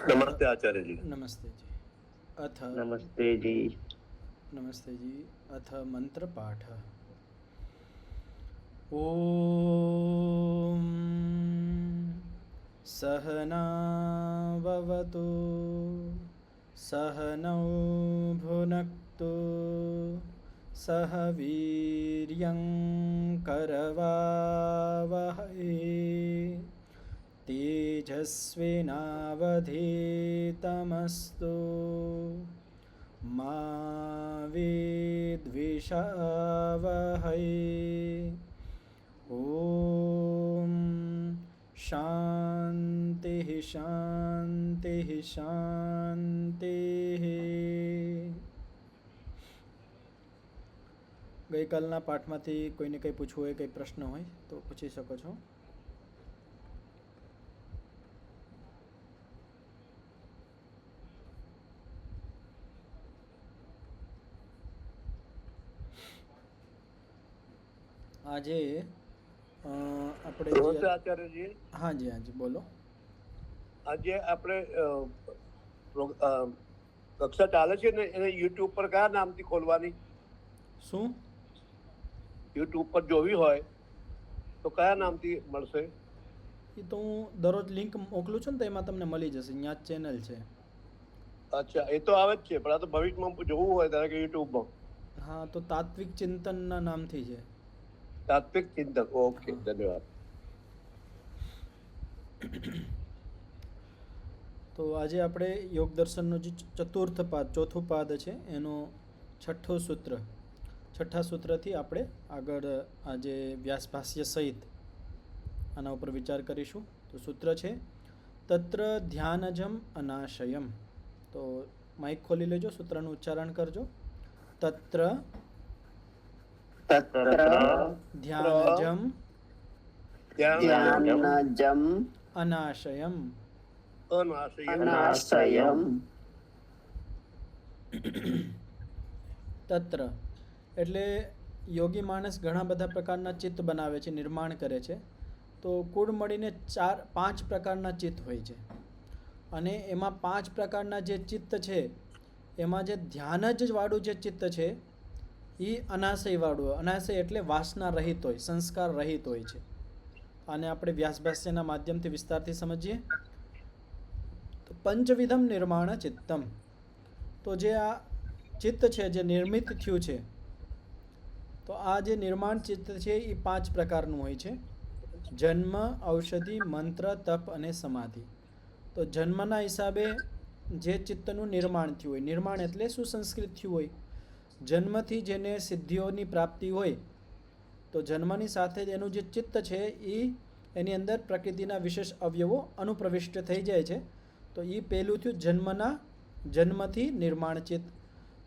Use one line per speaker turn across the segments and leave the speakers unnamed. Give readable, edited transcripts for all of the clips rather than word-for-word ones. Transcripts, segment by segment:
नमस्ते आचार्य जी।
नमस्ते जी। अथ
नमस्ते जी।
नमस्ते जी। अथ मंत्र पाठ। ओम सहनाववतु सहनौ भुनक्तु सह वीर्यं करवावहै तेजस्विनावधीतमस्तु मा विद्विषावहै। ओम शांति शांति शांति। ગઈકાલના પાઠમાંથી કોઈને કંઈ પૂછવું હોય, કંઈ પ્રશ્ન હોય તો પૂછી શકો છો. આજે આપણે
નમસ્તે આચાર્યજી.
હાજી હાજી બોલો.
આજે આપણે કક્ષા ચાલે છે ને એને યુટ્યુબ પર કયા નામથી ખોલવાની?
શું
યુટ્યુબ પર જોવી હોય તો કયા નામથી મળશે?
એ તો હું દરરોજ લિંક મોકલું છું ને તો એમાં તમને મળી જશે. અહીંયા જ ચેનલ છે.
અચ્છા, એ તો આવે જ છે, પણ આ તો ભવિષ્યમાં જોવું હોય ત્યારે કે યુટ્યુબમાં.
હા, તો તાત્વિક ચિંતનના નામથી છે.
તાત્વિક ચિંતક. ઓકે, ધન્યવાદ.
તો આજે આપણે યોગ દર્શનનો જે ચતુર્થ પાદ, ચોથું પાદ છે એનો છઠ્ઠા સૂત્રથી આપણે આગળ આજે વ્યાસભાષ્ય સહિત આના ઉપર વિચાર કરીશું. તો સૂત્ર છે તત્ર ધ્યાનજમ અનાશયમ. તો માઇક ખોલી લેજો, સૂત્રનું ઉચ્ચારણ કરજો. તત્ર ધ્યાનજમ અનાશયમ. તત્ર એટલે યોગી માણસ ઘણા બધા પ્રકારના ચિત્ત બનાવે છે, નિર્માણ કરે છે. તો કુળ મળીને 5 પ્રકારના ચિત્ત હોય છે. અને એમાં 5 પ્રકારના જે ચિત્ત છે એમાં જે ધ્યાન જ વાળું જે ચિત્ત છે એ અનાશય વાળું. અનાશય એટલે વાસના રહિત હોય, સંસ્કાર રહિત હોય છે. આને આપણે વ્યાસભાષ્યના માધ્યમથી વિસ્તારથી સમજીએ તો પંચવિધમ નિર્માણ ચિત્તમ. તો જે આ ચિત્ત છે જે નિર્મિત થયું છે, તો આ જે નિર્માણ ચિત્ત છે એ 5 પ્રકારનું હોય છે. જન્મ, ઔષધિ, મંત્ર, તપ અને સમાધિ. તો જન્મના હિસાબે જે ચિત્તનું નિર્માણ થયું હોય, નિર્માણ એટલે સુસંસ્કૃત થયું હોય. જન્મથી જેને સિદ્ધિઓની પ્રાપ્તિ હોય તો જન્મની સાથે જ એનું જે ચિત્ત છે એ એની અંદર પ્રકૃતિના વિશેષ અવયવો અનુપ્રવિષ્ટ થઈ જાય છે. તો એ પહેલું થયું જન્મથી નિર્માણ ચિત્ત.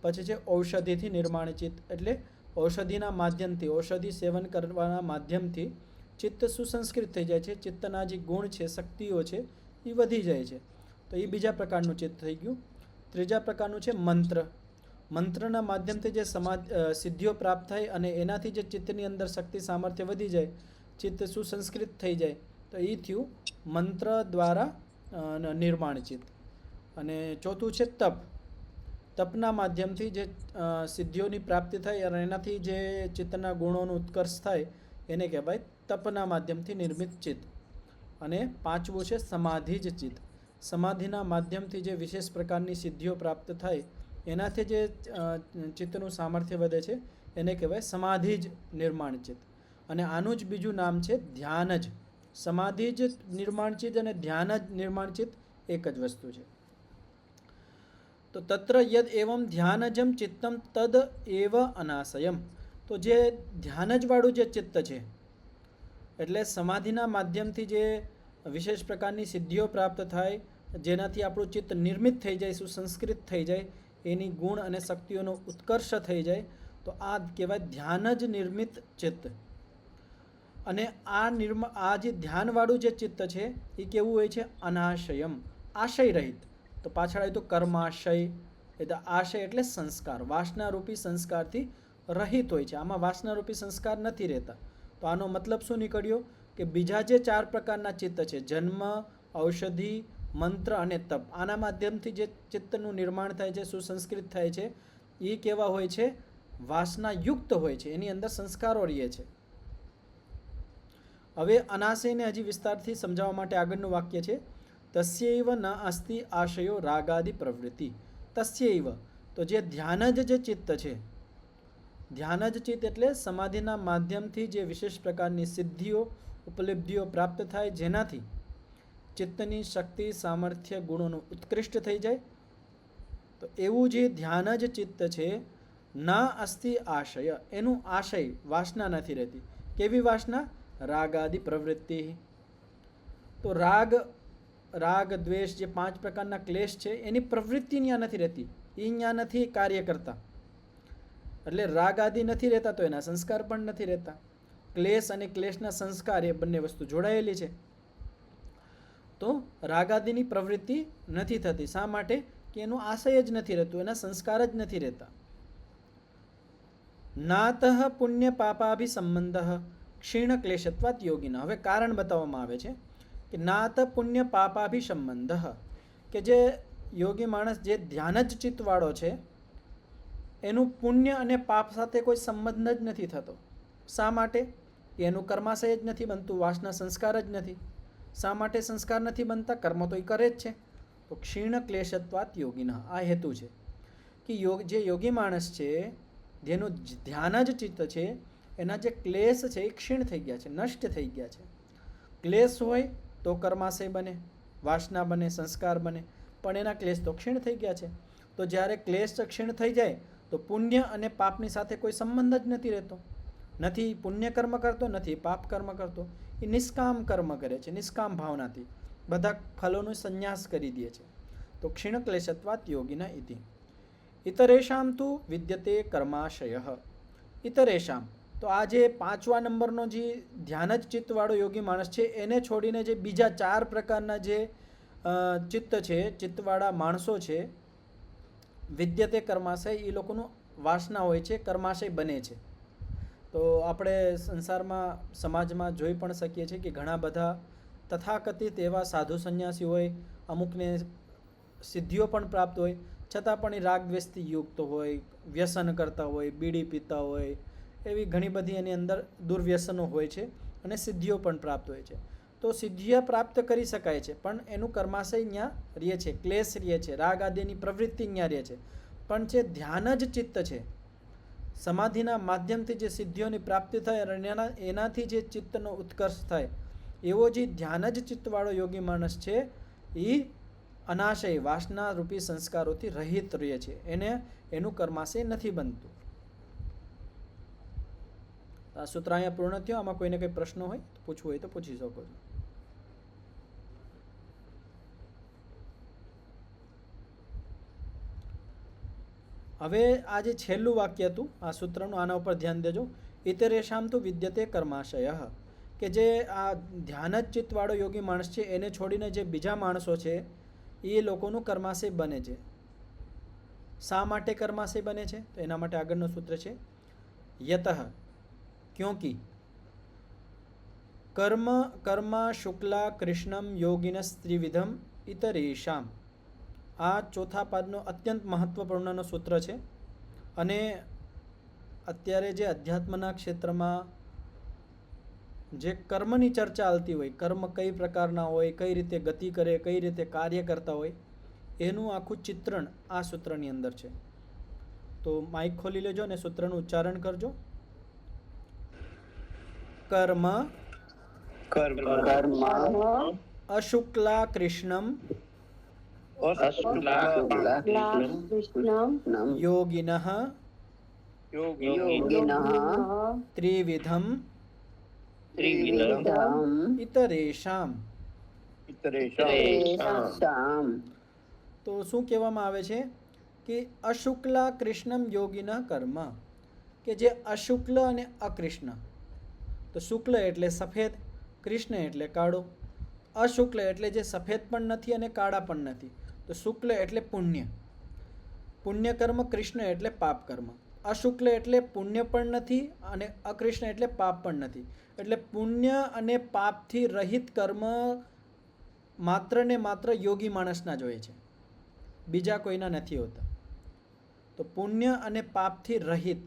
પછી છે ઔષધિથી નિર્માણ ચિત્ત, એટલે ઔષધિના માધ્યમથી, ઔષધિ સેવન કરવાના માધ્યમથી ચિત્ત સુસંસ્કૃત થઈ જાય છે. ચિત્તના જે ગુણ છે, શક્તિઓ છે એ વધી જાય છે. તો એ બીજા પ્રકારનું ચિત્ત થઈ ગયું. ત્રીજા પ્રકારનું છે મંત્ર. મંત્રના માધ્યમથી જે સિદ્ધિઓ પ્રાપ્ત થાય અને એનાથી જે ચિત્તની અંદર શક્તિ સામર્થ્ય વધી જાય, ચિત્ત સુસંસ્કૃત થઈ જાય, તો એ થયું મંત્ર દ્વારા નિર્માણ ચિત્ત. અને ચોથું છે તપ. તપના માધ્યમથી જે સિદ્ધિઓની પ્રાપ્તિ થાય અને એનાથી જે ચિત્તના ગુણોનું ઉત્કર્ષ થાય એને કહેવાય તપના માધ્યમથી નિર્મિત ચિત્ત. અને પાંચમું છે સમાધિ જ ચિત્ત. સમાધિના માધ્યમથી જે વિશેષ પ્રકારની સિદ્ધિઓ પ્રાપ્ત થાય એનાથી જે ચિત્તનું સામર્થ્ય વધે છે એને કહેવાય સમાધિ જ નિર્માણ ચિત્ત. અને આનું જ બીજું નામ છે ધ્યાન જ. સમાધિ જ નિર્માણ ચિત્ત અને ધ્યાન જ નિર્માણ ચિત્ત એક જ વસ્તુ છે. તો તત્ર યદ એવમ ધ્યાનજમ ચિત્તમ તદ એવ અનાશયમ. તો જે ધ્યાન જ વાળું જે ચિત્ત છે, એટલે સમાધિના માધ્યમથી જે વિશેષ પ્રકારની સિદ્ધિઓ પ્રાપ્ત થાય, જેનાથી આપણું ચિત્ત નિર્મિત થઈ જાય, સુસંસ્કૃત થઈ જાય, એની ગુણ અને શક્તિઓનો ઉત્કર્ષ થઈ જાય, તો આ કહેવાય ધ્યાન જ નિર્મિત ચિત્ત. અને આ જે ધ્યાનવાળું જે ચિત્ત છે એ કેવું હોય છે? અનાશયમ, આશય રહિત. તો પાછળ આવ્યું તો કર્માશય, એટલે આશય એટલે સંસ્કાર, વાસનારૂપી સંસ્કારથી રહિત હોય છે. આમાં વાસનારૂપી સંસ્કાર નથી રહેતા. તો આનો મતલબ શું નીકળ્યો કે બીજા જે 4 પ્રકારના ચિત્ત છે, જન્મ, ઔષધિ, મંત્ર અને તપ, આના માધ્યમથી જે ચિત્તનું નિર્માણ થાય છે, સુસંસ્કૃત થાય છે, એ કેવા હોય છે? વાસનાયુક્ત હોય છે, એની અંદર સંસ્કારો રહે છે. હવે અનાશયને હજી વિસ્તારથી સમજાવવા માટે આગળનું વાક્ય છે, તસ્યૈવ ન અસ્તિ આશયો રાગાદિ પ્રવૃત્તિ. તસ્યૈવ, તો જે ધ્યાન જે ચિત્ત છે, ધ્યાન ચિત્ત એટલે સમાધિના માધ્યમથી જે વિશેષ પ્રકારની સિદ્ધિઓ, ઉપલબ્ધિઓ પ્રાપ્ત થાય, જેનાથી ચિત્તની શક્તિ, સામર્થ્ય, ગુણોનું ઉત્કૃષ્ટ થઈ જાય. તો એવું જે ધ્યાન ચિત્ત છે, ના અસ્તિ આશય, એનું આશય વાસના નથી રહેતી. કેવી વાસના? રાગાદિ પ્રવૃત્તિ. તો રાગ દ્વેષ જે 5 પ્રકારના ક્લેશ છે, એની પ્રવૃત્તિ ત્યાં નથી રહેતી, એ ત્યાં નથી કાર્ય કરતા. એટલે રાગ આદિ નથી રહેતા, તો એના સંસ્કાર પણ નથી રહેતા. ક્લેશ અને ક્લેશના સંસ્કાર એ બંને વસ્તુ જોડાયેલી છે. તો રાગાદિની પ્રવૃત્તિ નથી થતી. શા માટે? કે એનું આશય જ નથી રહેતું, એના સંસ્કાર જ નથી રહેતા. નાતઃ પુણ્ય પાપાભિ સંબંધ ક્ષીણ ક્લેશત્વાત યોગિના. હવે કારણ બતાવવામાં આવે છે કે નાત પુણ્ય પાપાભિ સંબંધ, કે જે યોગી માણસ જે ધ્યાન જ ચિત્તવાળો છે, એનું પુણ્ય અને પાપ સાથે કોઈ સંબંધ જ નથી થતો. શા માટે? એનું કર્માશય જ નથી બનતું, વાસના સંસ્કાર જ નથી. શા માટે સંસ્કાર નથી બનતા? કર્મ તો એ કરે જ છે. તો ક્ષીણ ક્લેશત્વાત યોગિના, આ હેતુ છે કે જે યોગી માણસ છે, જેનું ધ્યાન જ ચિત્ત છે, એના જે ક્લેશ છે એ ક્ષીણ થઈ ગયા છે, નષ્ટ થઈ ગયા છે. ક્લેશ હોય તો કર્માશય બને, વાસના બને, સંસ્કાર બને, પણ એના ક્લેશ તો ક્ષીણ થઈ ગયા છે. તો જ્યારે ક્લેશ ક્ષીણ થઈ જાય તો પુણ્ય અને પાપની સાથે કોઈ સંબંધ જ નથી રહેતો. નથી પુણ્ય કર્મ કરતો, નથી પાપ કર્મ કરતો. એ નિષ્કામ કર્મ કરે છે, નિષ્કામ ભાવનાથી બધા ફલોનો સંન્યાસ કરી દે છે. તો ક્ષીણ ક્લેશત્વાત યોગિના ઇતિ. ઇતરેષામ તુ વિદ્યતે કર્માશય. ઇતરેષામ, તો આ જે 5વા નંબરનો જે ધ્યાન જ ચિત્તવાળો યોગી માણસ છે, એને છોડીને જે બીજા 4 પ્રકારના જે ચિત્ત છે, ચિત્તવાળા માણસો છે, વિદ્યતે કર્માશય, એ લોકોનું વાસના હોય છે, કર્માશય બને છે. તો આપણે સંસારમાં, સમાજમાં જોઈ પણ શકીએ છીએ કે ઘણા બધા તથાકથિત એવા સાધુ સંન્યાસી હોય, અમુકને સિદ્ધિઓ પણ પ્રાપ્ત હોય, છતાં પણ એ રાગદ્વેષથી યુક્ત હોય, વ્યસન કરતા હોય, બીડી પીતા હોય, એવી ઘણી બધી એની અંદર દુર્વ્યસનો હોય છે અને સિદ્ધિઓ પણ પ્રાપ્ત હોય છે. તો સિદ્ધિઓ પ્રાપ્ત કરી શકાય છે, પણ એનું કર્માશય ત્યાં રહે છે, ક્લેશ રહે છે, રાગ આદિની પ્રવૃત્તિ ત્યાં રહે છે. પણ જે ધ્યાન જ ચિત્ત છે, સમાધિના માધ્યમથી જે સિદ્ધિઓની પ્રાપ્તિ થાય અને એનાથી જે ચિત્તનો ઉત્કર્ષ થાય, એવો જે ધ્યાન જ ચિત્તવાળો યોગી માણસ છે, એ અનાશય વાસના રૂપી સંસ્કારોથી રહિત રહે છે, એનું કર્માશય નથી બનતું. આ સૂત્ર અહીંયા પૂર્ણ થયો. આમાં કોઈને કંઈ પ્રશ્ન હોય તો પૂછવું હોય તો પૂછી શકો છો. હવે આ જે છેલ્લું વાક્ય હતું આ સૂત્રનું, આના ઉપર ધ્યાન દેજો. ઇતરેષામ તો વિદ્યતે કર્માશય, કે જે આ ધ્યાન જ ચિત્તવાળો યોગી માણસ છે, એને છોડીને જે બીજા માણસો છે, એ લોકોનું કર્માશય બને છે. શા માટે કર્માશય બને છે? તો એના માટે આગળનું સૂત્ર છે, યતઃ, ક્યોંકિ કર્મા શુક્લા કૃષ્ણમ યોગિનસ ત્રિવિધમ ઇતરેષામ. આ ચોથા પાદનો અત્યંત મહત્વપૂર્ણનો સૂત્ર છે. અને અત્યારે જે અધ્યાત્મના ક્ષેત્રમાં જે કર્મની ચર્ચા ચાલતી હોય, કર્મ કઈ પ્રકારના હોય, કઈ રીતે ગતિ કરે, કઈ રીતે કાર્ય કરતા હોય, એનું આખું ચિત્રણ આ સૂત્રની અંદર છે. તો માઇક ખોલી લેજો અને સૂત્રનું ઉચ્ચારણ કરજો. કર્મ અશુક્લા કૃષ્ણમ યોગિનઃ ત્રિવિધમ ઇતરેષામ. તો શું કહેવામાં આવે છે કે અશુક્લા કૃષ્ણમ યોગિના કર્મ, કે જે અશુક્લ અને અકૃષ્ણ, તો શુક્લ એટલે સફેદ, કૃષ્ણ એટલે કાળો. અશુક્લ એટલે જે સફેદ પણ નથી અને કાળા પણ નથી, તો શુક્લ એટલે પુણ્ય, પુણ્ય કર્મ. કૃષ્ણ એટલે પાપ કર્મ. અશુક્લ એટલે પુણ્ય પણ નથી અને અકૃષ્ણ એટલે પાપ પણ નથી. એટલે પુણ્ય અને પાપથી રહિત કર્મ માત્ર ને માત્ર યોગી માણસના જ હોય છે, બીજા કોઈના નથી હોતા. તો પુણ્ય અને પાપથી રહિત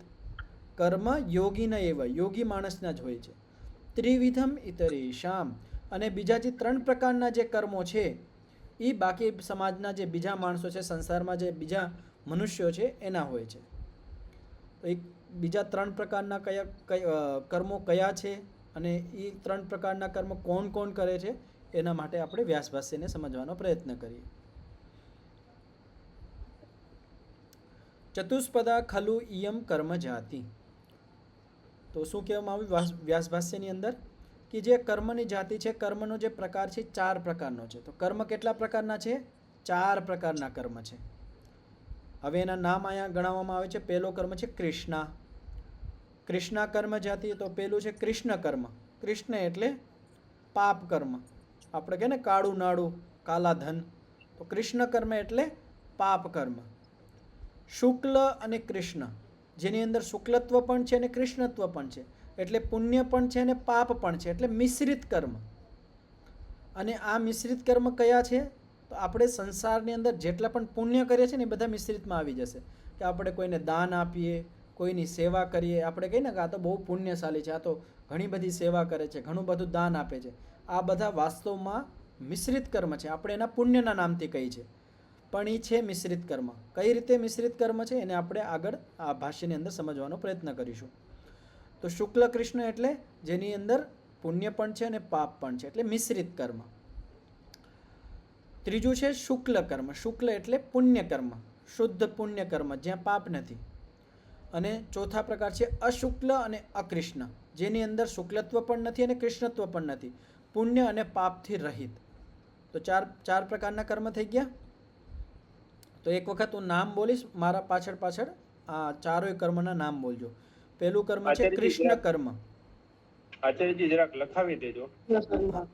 કર્મ યોગીના એવા યોગી માણસના જ હોય છે. ત્રિવિધમ ઇતરેશામ, અને બીજા જે 3 પ્રકારના જે કર્મો છે એ બાકી સમાજના જે બીજા માણસો છે, સંસારમાં જે બીજા મનુષ્યો છે એના હોય છે. તો એક બીજા 3 પ્રકારના કર્મો કયા છે અને એ 3 પ્રકારના કર્મ કોણ કોણ કરે છે એના માટે આપણે વ્યાસભાષ્યને સમજવાનો પ્રયત્ન કરીએ. ચતુષ્પદા ખલુ ઇયમ કર્મ જાતિ. તો શું કહેવામાં આવ્યું વ્યાસભાષ્યની અંદર કે જે કર્મની જાતિ છે, કર્મનો જે પ્રકાર છે 4 પ્રકારનો છે. તો કર્મ કેટલા પ્રકારના છે? 4 પ્રકારના કર્મ છે. હવે એના નામ અહીંયા ગણાવવામાં આવે છે. પહેલો કર્મ છે કૃષ્ણા. કૃષ્ણા કર્મ જાતિ. તો પહેલું છે કૃષ્ણ કર્મ. કૃષ્ણ એટલે પાપ કર્મ. આપણે કહે ને કાળું નાડું, કાલા ધન. તો કૃષ્ણ કર્મ એટલે પાપ કર્મ. શુક્લ અને કૃષ્ણ, જેની અંદર શુક્લત્વ પણ છે અને કૃષ્ણત્વ પણ છે, એટલે પુણ્ય પણ છે અને પાપ પણ છે, એટલે મિશ્રિત કર્મ. અને આ મિશ્રિત કર્મ કયા છે? તો આપણે સંસારની અંદર જેટલા પણ પુણ્ય કરીએ છીએ ને એ બધા મિશ્રિતમાં આવી જશે. કે આપણે કોઈને દાન આપીએ, કોઈની સેવા કરીએ, આપણે કહીએ ને કે આ તો બહુ પુણ્યશાળી છે, આ તો ઘણી બધી સેવા કરે છે, ઘણું બધું દાન આપે છે. આ બધા વાસ્તવમાં મિશ્રિત કર્મ છે. આપણે એના પુણ્યના નામથી કહી છે, પણ એ છે મિશ્રિત કર્મ. કઈ રીતે મિશ્રિત કર્મ છે એને આપણે આગળ આ ભાષ્યની અંદર સમજવાનો પ્રયત્ન કરીશું. તો શુક્લ કૃષ્ણ એટલે જેની અંદર પુણ્ય પણ છે અને પાપ પણ છે, એટલે મિશ્રિત કર્મ. ત્રીજું છે શુક્લ કર્મ. શુક્લ એટલે પુણ્ય કર્મ, શુદ્ધ પુણ્ય કર્મ જ્યાં પાપ નથી. અને ચોથા પ્રકાર છે અશુક્લ અને અકૃષ્ણ, જેની અંદર શુક્લત્વ પણ નથી અને કૃષ્ણત્વ પણ નથી, પુણ્ય અને પાપથી રહિત. તો ચાર પ્રકારના કર્મ થઈ ગયા. તો એક વખત હું નામ બોલીશ, મારા પાછળ આ ચારોય કર્મના નામ બોલજો. પહેલું કર્મ છે કૃષ્ણ કર્મ.
આચાર્યજી જરાક લખાવી દેજો.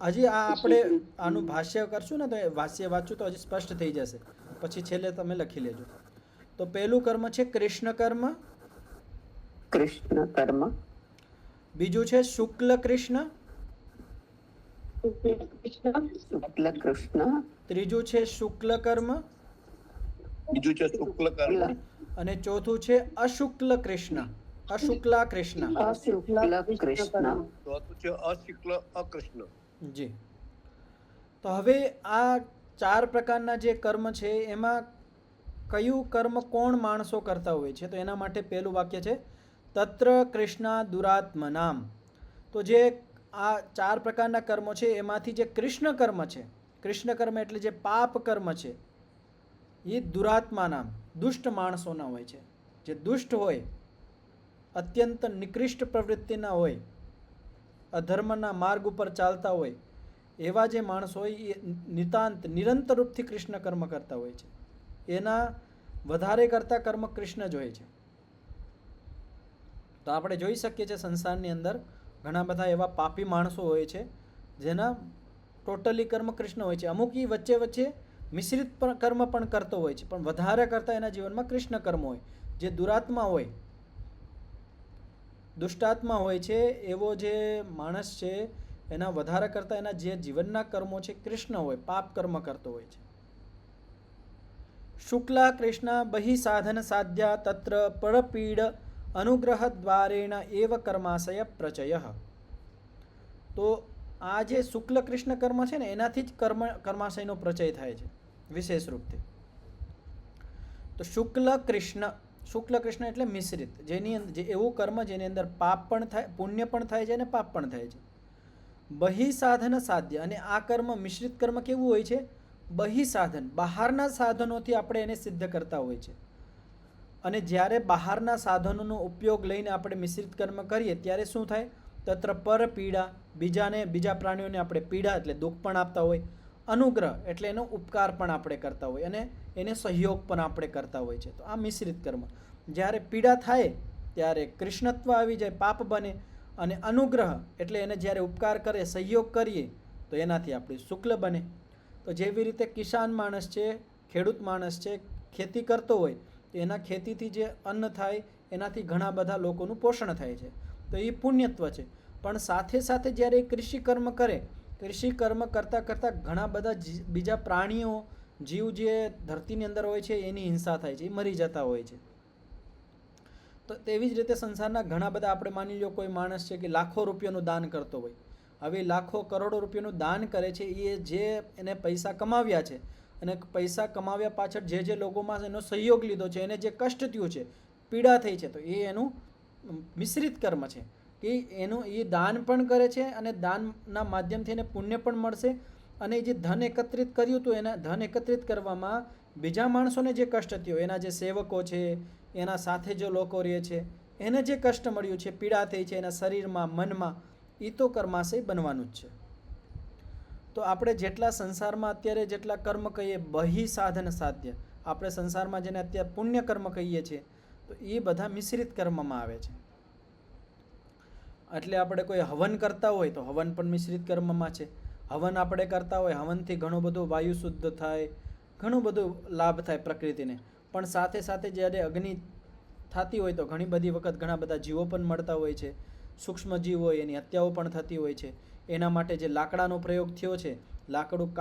હજી આ આપણે આનું ભાષ્ય કરશું ને તો ભાષ્ય વાંચું તો હજી સ્પષ્ટ થઈ જશે, પછી છેલ્લે તમે લખી લેજો. તો પહેલું કર્મ છે કૃષ્ણ કર્મ.
કૃષ્ણ કર્મ.
બીજું છે શુક્લ કૃષ્ણ.
શુક્લ કૃષ્ણ.
ત્રીજું છે શુક્લ કર્મ.
બીજું છે શુક્લ કર્મ.
અને ચોથું છે અશુક્લ કૃષ્ણ, અશુક્લા કૃષ્ણ.
અશુક્લ કૃષ્ણ.
ચોથું છે અશુક્લ અકૃષ્ણ.
જી. તો હવે આ 4 પ્રકારના જે કર્મ છે એમાં કયું કર્મ કોણ માણસો કરતા હોય છે? તો એના માટે પહેલું વાક્ય છે તત્ર કૃષ્ણા દુરાત્મનામ. તો જે આ 4 પ્રકારના કર્મો છે એમાંથી જે કૃષ્ણ કર્મ છે, કૃષ્ણ કર્મ એટલે જે પાપ કર્મ છે, એ દુરાત્મા નામ, દુષ્ટ માણસોના હોય છે. જે દુષ્ટ હોય, અત્યંત નિકૃષ્ટ પ્રવૃત્તિના હોય, અધર્મના માર્ગ ઉપર ચાલતા હોય, એવા જે માણસો હોય એ નિરંતર રૂપથી કૃષ્ણ કર્મ કરતા હોય છે. એના વધારે કરતા કર્મ કૃષ્ણ જ હોય છે. તો આપણે જોઈ શકીએ છીએ સંસારની અંદર ઘણા બધા એવા પાપી માણસો હોય છે જેના ટોટલી કર્મ કૃષ્ણ હોય છે. અમુક એ વચ્ચે વચ્ચે મિશ્રિત કર્મ પણ કરતો હોય છે, પણ વધારે કરતા એના જીવનમાં કૃષ્ણ કર્મ હોય. જે દુરાત્મા હોય, દુષ્ટાત્મા હોય છે, એવો જે માણસ છે એના વધારે કરતા એના જે જીવનના કર્મો છે કૃષ્ણ હોય, પાપ કર્મ કરતો હોય છે. શુક્લા કૃષ્ણ બહિ સાધન સાધ્યા તત્ર પરપીડ અનુગ્રહ દ્વારેણ એવ કર્માશય પ્રચય. તો આ જે શુક્લ કૃષ્ણ કર્મ છે ને એનાથી જ કર્માશયનો પ્રચય થાય છે વિશેષ રૂપથી. તો શુક્લ કૃષ્ણ એટલે મિશ્રિત, જેની જે એવું કર્મ જેની અંદર પાપ પણ થાય, પુણ્ય પણ થાય છે અને પાપ પણ થાય છે. બહિ સાધન સાધ્ય, અને આ કર્મ મિશ્રિત કર્મ કેવું હોય છે? બહિ સાધન, બહારના સાધનોથી આપણે એને સિદ્ધ કરતા હોય છે. અને જ્યારે બહારના સાધનોનો ઉપયોગ લઈને આપણે મિશ્રિત કર્મ કરીએ ત્યારે શું થાય? તત્ર પર પીડા, બીજા પ્રાણીઓને આપણે પીડા એટલે દુઃખ પણ આપતા હોય, અનુગ્રહ એટલે એનો ઉપકાર પણ આપણે કરતા હોય, અને એને સહયોગ પણ આપણે કરતા હોય છે. તો આ મિશ્રિત કર્મ. જ્યારે પીડા થાય ત્યારે કૃષ્ણત્વ આવી જાય, પાપ બને, અને અનુગ્રહ એટલે એને જ્યારે ઉપકાર કરે, સહયોગ કરીએ તો એનાથી આપણે શુક્લ બને. તો જેવી રીતે કિસાન માણસ છે, ખેડૂત માણસ છે, ખેતી કરતો હોય તો એના ખેતીથી જે અન્ન થાય એનાથી ઘણા બધા લોકોનું પોષણ થાય છે, તો એ પુણ્યત્વ છે. પણ સાથે સાથે જ્યારે એ કૃષિ કર્મ કરે કૃષિ કર્મ કરતાં કરતાં ઘણા બધા બીજા પ્રાણીઓ જીવ જે ધરતીની અંદર હોય છે એની હિંસા થાય છે, એ મરી જતા હોય છે. તો તેવી જ રીતે સંસારના ઘણા બધા, આપણે માની લો કોઈ માણસ છે કે લાખો રૂપિયાનું દાન કરતો હોય, હવે લાખો કરોડો રૂપિયાનું દાન કરે છે, એ જે એને પૈસા કમાવ્યા છે અને પૈસા કમાવ્યા પાછળ જે જે લોકોમાં એનો સહયોગ લીધો છે, એને જે કષ્ટ થયું છે, પીડા થઈ છે, તો એ એનું મિશ્રિત કર્મ છે કે એનું એ દાન પણ કરે છે અને દાનના માધ્યમથી એને પુણ્ય પણ મળશે, અને જે ધન એકત્રિત કર્યું હતું એના ધન એકત્રિત કરવામાં બીજા માણસોને જે કષ્ટ થયો, એના જે સેવકો છે, એના સાથે જે લોકો રહે છે, એને જે કષ્ટ મળ્યું છે, પીડા થઈ છે એના શરીરમાં, મનમાં, એ તો કર્માશય બનવાનું જ છે. તો આપણે જેટલા સંસારમાં અત્યારે જેટલા કર્મ કહીએ, બહિ સાધન સાધ્ય, આપણે સંસારમાં જેને અત્યારે પુણ્ય કર્મ કહીએ છીએ, તો એ બધા મિશ્રિત કર્મમાં આવે છે. એટલે આપણે કોઈ હવન કરતા હોય તો હવન પણ મિશ્રિત કર્મમાં છે. હવન આપણે કરતા હોય, હવનથી ઘણું બધું વાયુ શુદ્ધ થાય, ઘણું બધું લાભ થાય પ્રકૃતિને, પણ સાથે સાથે જ્યારે અગ્નિ થતી હોય તો ઘણી બધી વખત ઘણા બધા જીવો પણ મળતા હોય છે, સૂક્ષ્મ જીવ હોય એની હત્યાઓ પણ થતી હોય છે. એના માટે જે લાકડાનો પ્રયોગ થયો છે, લાકડું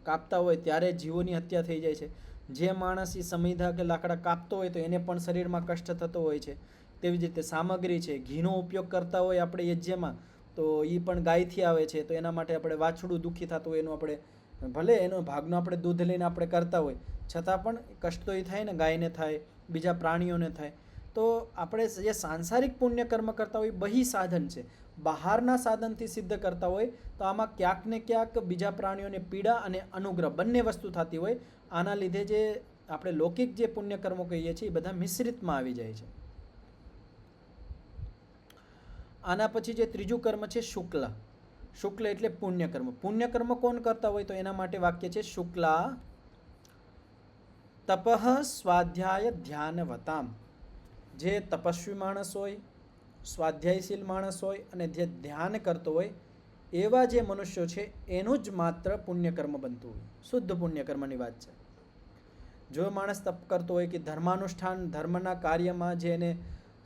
કાપતા હોય ત્યારે જીવોની હત્યા થઈ જાય છે. જે માણસ એ સમિધા કે લાકડા કાપતો હોય તો એને પણ શરીરમાં કષ્ટ થતો હોય છે. તેવી જ રીતે સામગ્રી છે, ઘીનો ઉપયોગ કરતા હોય આપણે યજ્ઞમાં, તો એ પણ ગાયથી આવે છે, તો એના માટે આપણે વાછડું દુઃખી થતું હોય, એનું આપણે ભલે એનો ભાગનો આપણે દૂધ લઈને આપણે કરતા હોય, છતાં પણ કષ્ટ તો એ થાય ને, ગાયને થાય, બીજા પ્રાણીઓને થાય. તો આપણે જે સાંસારિક પુણ્ય કર્મ કરતા હોય બહિ સાધન છે, બહારના સાધનથી સિદ્ધ કરતા હોય, તો આમાં ક્યાંક ને ક્યાંક બીજા પ્રાણીઓને પીડા અને અનુગ્રહ બંને વસ્તુ થતી હોય. આના લીધે જે આપણે લૌકિક જે પુણ્ય કર્મો કહીએ છીએ એ બધા મિશ્રિતમાં આવી જાય છે. આના પછી જે ત્રીજું કર્મ છે શુક્લ. શુક્લ એટલે પુણ્યકર્મ. પુણ્યકર્મ કોણ કરતા હોય તો એના માટે વાક્ય છે શુક્લા તપઃ સ્વાધ્યાય ધ્યાનવતામ. જે તપસ્વી માણસ હોય, સ્વાધ્યાયશીલ માણસ હોય અને જે ધ્યાન કરતો હોય, એવા જે મનુષ્યો છે એનું જ માત્ર પુણ્યકર્મ બનતું હોય. શુદ્ધ પુણ્યકર્મની વાત છે. જો માણસ તપ કરતો હોય કે ધર્માનુષ્ઠાન, ધર્મના કાર્યમાં જે એને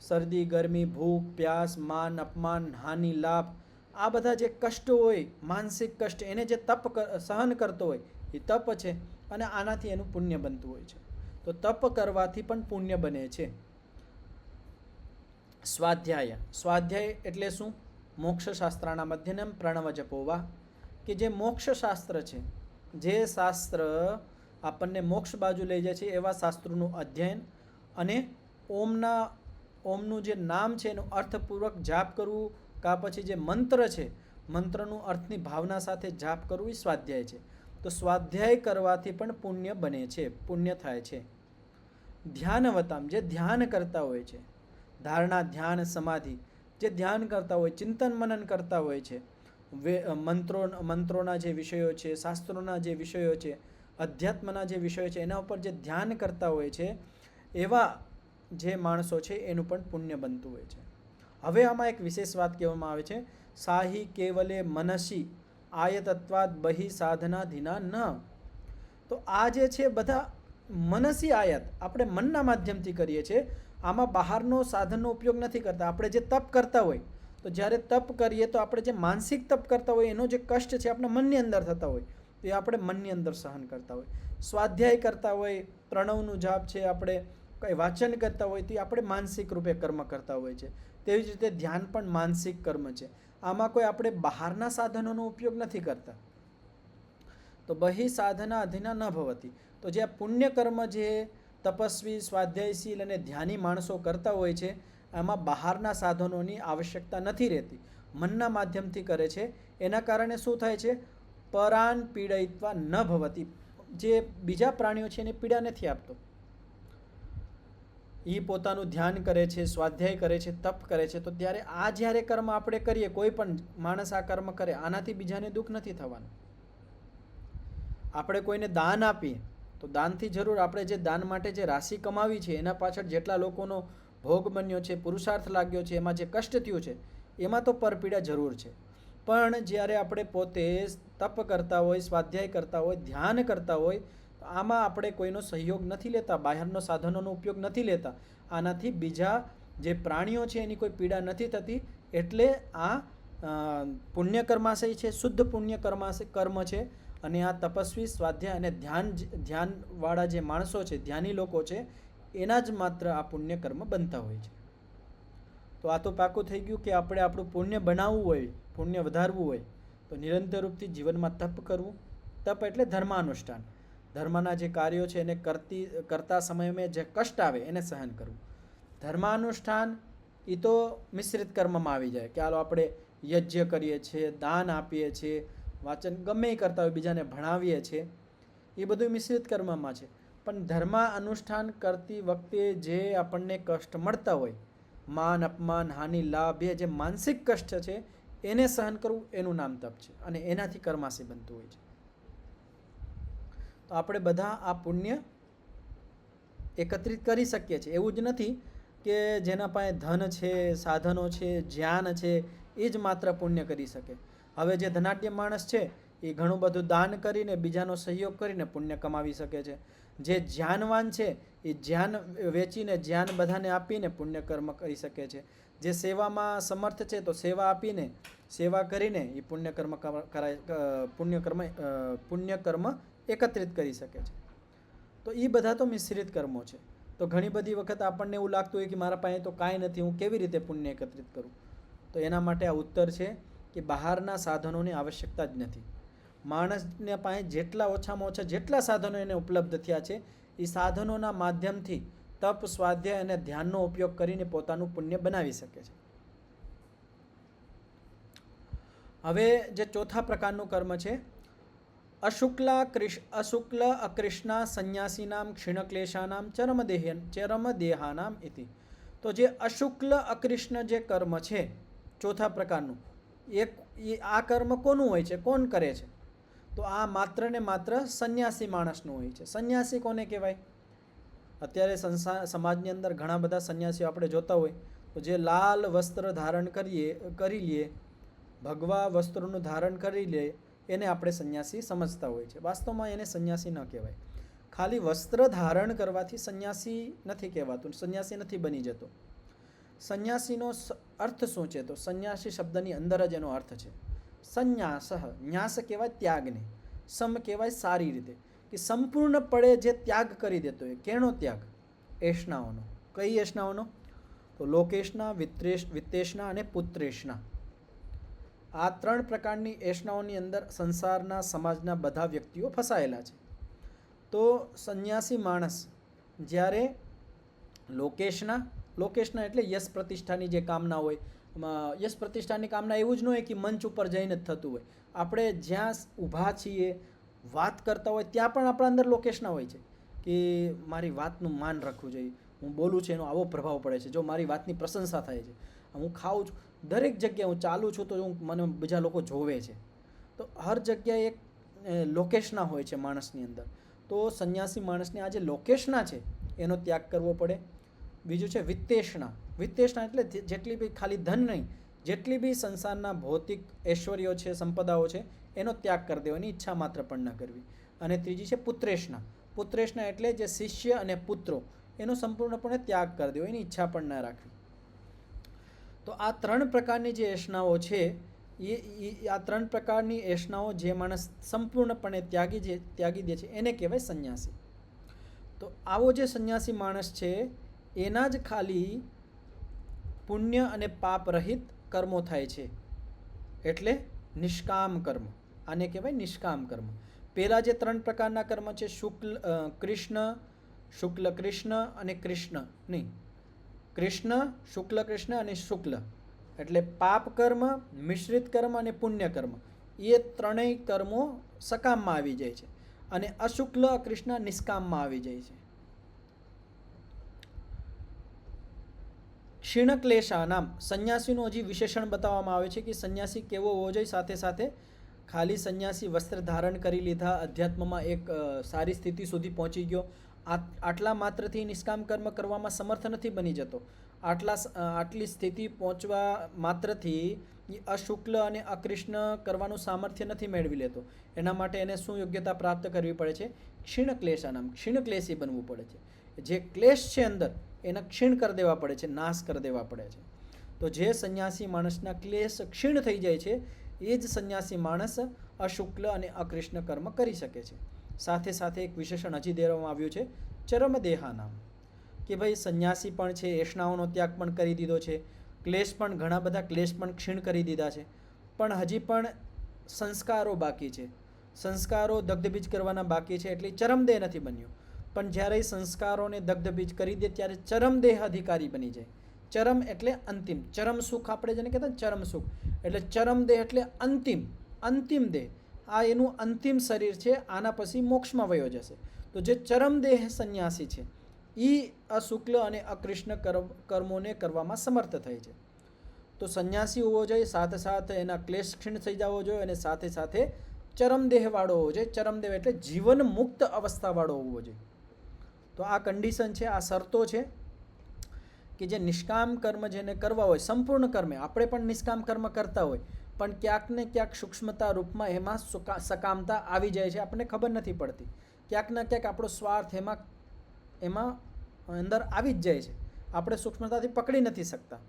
શરદી, ગરમી, ભૂખ, પ્યાસ, માન, અપમાન, હાનિ, લાભ, આ બધા જે કષ્ટ હોય, માનસિક કષ્ટ, એને જે તપ સહન કરતો હોય એ તપ છે, અને આનાથી એનું પુણ્ય બનતું હોય છે. તો તપ કરવાથી પણ પુણ્ય બને છે. સ્વાધ્યાય. સ્વાધ્યાય એટલે શું? મોક્ષશાસ્ત્રાના મધ્યનમ પ્રણવ જપોવા, કે જે મોક્ષશાસ્ત્ર છે, જે શાસ્ત્ર આપણને મોક્ષ બાજુ લઈ જાય છે, એવા શાસ્ત્રોનું અધ્યયન અને ઓમનું જે નામ છે એનું અર્થપૂર્વક જાપ કરવું, કા પછી જે મંત્ર છે, મંત્રનું અર્થની ભાવના સાથે જાપ કરવું એ સ્વાધ્યાય છે. તો સ્વાધ્યાય કરવાથી પણ પુણ્ય બને છે, પુણ્ય થાય છે. ધ્યાનવતામ, જે ધ્યાન કરતા હોય છે, ધારણા, ધ્યાન, સમાધિ, જે ધ્યાન કરતા હોય, ચિંતન મનન કરતા હોય છે, મંત્રોના જે વિષયો છે, શાસ્ત્રોના જે વિષયો છે, અધ્યાત્મના જે વિષયો છે, એના ઉપર જે ધ્યાન કરતા હોય છે, એવા જે માણસો છે એનું પણ પુણ્ય બનતું હોય છે. હવે આમાં એક વિશેષ વાત કહેવામાં આવે છે, સાહી કેવલે મનસી આયતત્વાદ બહિ સાધનાધીના ન. તો આ જે છે બધા મનસી આયત આપણે મનના માધ્યમથી કરીએ છીએ, આમાં બહારનો સાધનનો ઉપયોગ નથી કરતા. આપણે જે તપ કરતા હોય, તો જ્યારે તપ કરીએ તો આપણે જે માનસિક તપ કરતા હોય એનો જે કષ્ટ છે આપણા મનની અંદર થતા હોય, તો એ આપણે મનની અંદર સહન કરતા હોય. સ્વાધ્યાય કરતા હોય, પ્રણવનું જાપ છે, આપણે કંઈ વાંચન કરતા હોય, તો એ આપણે માનસિક રૂપે કર્મ કરતા હોય છે. તેવી જ રીતે ધ્યાન પણ માનસિક કર્મ છે. આમાં કોઈ આપણે બહારના સાધનોનો ઉપયોગ નથી કરતા. તો બહિ સાધના અધીના ન ભવતી. તો જે આ પુણ્ય કર્મ જે તપસ્વી, સ્વાધ્યાયશીલ અને ધ્યાની માણસો કરતા હોય છે, આમાં બહારના સાધનોની આવશ્યકતા નથી રહેતી, મનના માધ્યમથી કરે છે. એના કારણે શું થાય છે? પરાન પીડયિત્વા ન ભવતી. જે બીજા પ્રાણીઓ છે એને પીડા નથી આપતો. એ પોતાનું ધ્યાન કરે છે, સ્વાધ્યાય કરે છે, તપ કરે છે, તો ત્યારે આ જ્યારે કર્મ આપણે કરીએ, કોઈ પણ માણસ આ કર્મ કરે, આનાથી બીજાને દુઃખ નથી થવાનું. આપણે કોઈને દાન આપીએ તો દાનથી જરૂર આપણે જે દાન માટે જે રાશિ કમાવી છે એના પાછળ જેટલા લોકોનો ભોગ બન્યો છે, પુરુષાર્થ લાગ્યો છે, એમાં જે કષ્ટ થયું છે, એમાં તો પરપીડા જરૂર છે. પણ જ્યારે આપણે પોતે તપ કરતા હોય, સ્વાધ્યાય કરતા હોય, ધ્યાન કરતા હોય, આમાં આપણે કોઈનો સહયોગ નથી લેતા, બહારનો સાધનોનો ઉપયોગ નથી લેતા. આનાથી બીજા જે પ્રાણીઓ છે એની કોઈ પીડા નથી થતી. એટલે આ પુણ્ય કર્માશય છે, શુદ્ધ પુણ્ય કર્મ છે. અને આ તપસ્વી, સ્વાધ્યાય અને ધ્યાનવાળા જે માણસો છે, ધ્યાની લોકો છે, એના જ માત્ર આ પુણ્ય કર્મ બનતા હોય છે. તો આ તો પાકું થઈ ગયું કે આપણે આપણું પુણ્ય બનાવવું હોય, પુણ્ય વધારવું હોય તો નિરંતર રૂપથી જીવનમાં તપ કરવું. તપ એટલે ધર્માનુષ્ઠાન. ધર્મના જે કાર્યો છે એને કરતા સમયમાં જે કષ્ટ આવે એને સહન કરવું. ધર્માનુષ્ઠાન એ તો મિશ્રિત કર્મમાં આવી જાય કે હાલો આપણે યજ્ઞ કરીએ છીએ, દાન આપીએ છીએ, વાંચન ગમે એ કરતા હોય, બીજાને ભણાવીએ છીએ, એ બધું મિશ્રિત કર્મમાં છે. પણ ધર્મ અનુષ્ઠાન કરતી વખતે જે આપણને કષ્ટ મળતા હોય, માન, અપમાન, હાનિ, લાભ, એ જે માનસિક કષ્ટ છે એને સહન કરવું, એનું નામ તપ છે. અને એનાથી કર્માશય બનતું હોય છે. તો આપણે બધા આ પુણ્ય એકત્રિત કરી શકીએ છીએ. એવું જ નથી કે જેના પાસે ધન છે, સાધનો છે, જ્ઞાન છે, એ જ માત્ર પુણ્ય કરી શકે. હવે જે ધનાઢ્ય માણસ છે એ ઘણું બધું દાન કરીને, બીજાનો સહયોગ કરીને પુણ્ય કમાવી શકે છે. જે જ્ઞાનવાન છે એ જ્ઞાન વેચીને, જ્ઞાન બધાને આપીને પુણ્ય કર્મ કરી શકે છે. જે સેવામાં સમર્થ છે તો સેવા આપીને, સેવા કરીને એ પુણ્ય કર્મ એકત્રિત કરી શકે છે. તો એ બધા તો મિશ્રિત કર્મો છે. તો ઘણી બધી વખત આપણને એવું લાગતું હોય કે મારા પાસે તો કાંઈ નથી, હું કેવી રીતે પુણ્ય એકત્રિત કરું? તો એના માટે આ ઉત્તર છે કે બહારના સાધનોની આવશ્યકતા જ નથી. માણસને પાસે જેટલા ઓછામાં ઓછા જેટલા સાધનો એને ઉપલબ્ધ થયા છે, એ સાધનોના માધ્યમથી તપ, સ્વાધ્યાય અને ધ્યાનનો ઉપયોગ કરીને પોતાનું પુણ્ય બનાવી શકે છે. હવે જે ચોથા પ્રકારનું કર્મ છે, અશુક્લ અકૃષ્ણા સંન્યાસીનામ ક્ષીણક્લેશાનામ ચરમદેહાનામ ઇતિ. તો જે અશુક્લ અકૃષ્ણ જે કર્મ છે ચોથા પ્રકારનું, આ કર્મ કોનું હોય છે, કોણ કરે છે? તો આ માત્ર ને માત્ર સંન્યાસી માણસનું હોય છે. સંન્યાસી કોને કહેવાય? અત્યારે સમાજની અંદર ઘણા બધા સંન્યાસીઓ આપણે જોતા હોય તો જે લાલ વસ્ત્ર ધારણ કરી લે, ભગવા વસ્ત્રોનું ધારણ કરી લે, એને આપણે સંન્યાસી સમજતા હોય છે. વાસ્તવમાં એને સંન્યાસી ન કહેવાય. ખાલી વસ્ત્ર ધારણ કરવાથી સંન્યાસી નથી કહેવાતું, સંન્યાસી નથી બની જતો. સંન્યાસીનો અર્થ શું છે? તો સંન્યાસી શબ્દની અંદર જ એનો અર્થ છે સંન્યાસ. ન્યાસ કહેવાય ત્યાગને, સમ કહેવાય સારી રીતે, કે સંપૂર્ણપણે જે ત્યાગ કરી દેતો હોય. કેનો ત્યાગ? એષ્ણાઓનો. કઈ એષ્ણાઓનો? તો લોકેશના, વિત્તેશના અને પુત્રેશના. આ 3 પ્રકારની એષ્ણાઓની અંદર સંસારના, સમાજના બધા વ્યક્તિઓ ફસાયેલા છે. તો સંન્યાસી માણસ જ્યારે લોકેશના એટલે યશ પ્રતિષ્ઠાની જે કામના હોય, યશ પ્રતિષ્ઠાની કામના એવું જ ન હોય કે મંચ ઉપર જઈને જ થતું હોય. આપણે જ્યાં ઊભા છીએ, વાત કરતા હોય, ત્યાં પણ આપણા અંદર લોકેશના હોય છે કે મારી વાતનું માન રાખવું જોઈએ, હું બોલું છું એનો આવો પ્રભાવ પડે છે, જો મારી વાતની પ્રશંસા થાય છે, હું ખાઉં છું, દરેક જગ્યાએ હું ચાલું છું તો મને બીજા લોકો જોવે છે. તો હર જગ્યાએ એક લોકેશના હોય છે માણસની અંદર. તો સંન્યાસી માણસને આ જે લોકેશના છે એનો ત્યાગ કરવો પડે. બીજું છે વિત્તેશના. વિત્તેશના એટલે જેટલી બી, ખાલી ધન નહીં, જેટલી બી સંસારના ભૌતિક ઐશ્વર્યો છે, સંપદાઓ છે, એનો ત્યાગ કરી દેવો, એની ઈચ્છા માત્ર પણ ન કરવી. અને ત્રીજી છે પુત્રેશના. પુત્રેશના એટલે જે શિષ્ય અને પુત્રો, એનો સંપૂર્ણપણે ત્યાગ કરી દેવો, એની ઈચ્છા પણ ન રાખવી. તો આ 3 પ્રકારની જે એષ્ણાઓ છે, આ 3 પ્રકારની એષ્ણાઓ જે માણસ સંપૂર્ણપણે ત્યાગી દે છે એને કહેવાય સંન્યાસી. તો આવો જે સંન્યાસી માણસ છે એના જ ખાલી પુણ્ય અને પાપ રહિત કર્મો થાય છે, એટલે નિષ્કામ કર્મ. આને કહેવાય નિષ્કામ કર્મ. પહેલા જે 3 પ્રકારના કર્મ છે, શુક્લ કૃષ્ણ અને કૃષ્ણ નહીં, કૃષ્ણ, શુક્લ કૃષ્ણ અને શુક્લ, એટલે પાપ કર્મ, મિશ્રિત કર્મ અને પુણ્ય કર્મ, એ 3 કર્મો સકામમાં આવી જાય છે. અને અશુક્લ કૃષ્ણ નિષ્કામમાં આવી જાય છે. ક્ષીણક્લેશાનામ, સંન્યાસીનું હજી વિશેષણ બતાવવામાં આવે છે કે સંન્યાસી કેવો હોવો જોઈએ. સાથે સાથે ખાલી સંન્યાસી વસ્ત્ર ધારણ કરી લીધા, અધ્યાત્મમાં એક સારી સ્થિતિ સુધી પહોંચી ગયો, આટલા માત્રથી નિષ્કામ કર્મ કરવામાં સમર્થ નથી બની જતો. આટલી સ્થિતિ પહોંચવા માત્રથી અશુક્લ અને અકૃષ્ણ કરવાનું સામર્થ્ય નથી મેળવી લેતો. એના માટે એને શું યોગ્યતા પ્રાપ્ત કરવી પડે છે? ક્ષીણક્લેશાનામ, ક્ષીણક્લેશી બનવું પડે છે. જે ક્લેશ છે અંદર એને ક્ષીણ કરી દેવા પડે છે, નાશ કરી દેવા પડે છે. તો જે સંન્યાસી માણસના ક્લેશ ક્ષીણ થઈ જાય છે એ જ સંન્યાસી માણસ અશુક્લ અને અકૃષ્ણ કર્મ કરી શકે છે. સાથે સાથે એક વિશેષણ હજી દેવામાં આવ્યું છે ચરમદેહાનામ, કે ભાઈ સંન્યાસી પણ છે, એષણાઓનો ત્યાગ પણ કરી દીધો છે, ક્લેશ પણ ઘણા બધા ક્લેશ પણ ક્ષીણ કરી દીધા છે, પણ હજી પણ સંસ્કારો બાકી છે, સંસ્કારો દગ્ધબીજ કરવાના બાકી છે, એટલે ચરમદેહ નથી બન્યો. પણ જ્યારે સંસ્કારોને દગ્ધબીજ કરી દે ત્યારે ચરમદેહ અધિકારી બની જાય. ચરમ એટલે અંતિમ, ચરમ સુખ આપણે જેને કહેતા ને ચરમ સુખ, એટલે ચરમદેહ એટલે અંતિમ દેહ. આ એનું અંતિમ શરીર છે, આના પછી મોક્ષમાં વયો જશે. તો જે ચરમદેહ સંન્યાસી છે એ અશુક્લ અને અકૃષ્ણ કર્મોને કરવામાં સમર્થ થાય છે. તો સંન્યાસી હોવો જોઈએ, સાથે સાથે એના ક્લેશ ક્ષીણ થઈ જવો જોઈએ, અને સાથે સાથે ચરમદેહવાળો હોવો જોઈએ. ચરમદેહ એટલે જીવન મુક્ત અવસ્થાવાળો હોવો જોઈએ. તો આ કન્ડિશન છે, આ શરતો છે કે જે નિષ્કામ કર્મ જેને કરવા હોય, સંપૂર્ણ કર્મે આપણે પણ નિષ્કામ કર્મ કરતા હોય, પણ ક્યાંક ને ક્યાંક સૂક્ષ્મતા રૂપમાં એમાં સકામતા આવી જાય છે, આપણને ખબર નથી પડતી. ક્યાંક ને ક્યાંક આપણો સ્વાર્થ એમાં અંદર આવી જ જાય છે, આપણે સૂક્ષ્મતાથી પકડી નથી શકતા,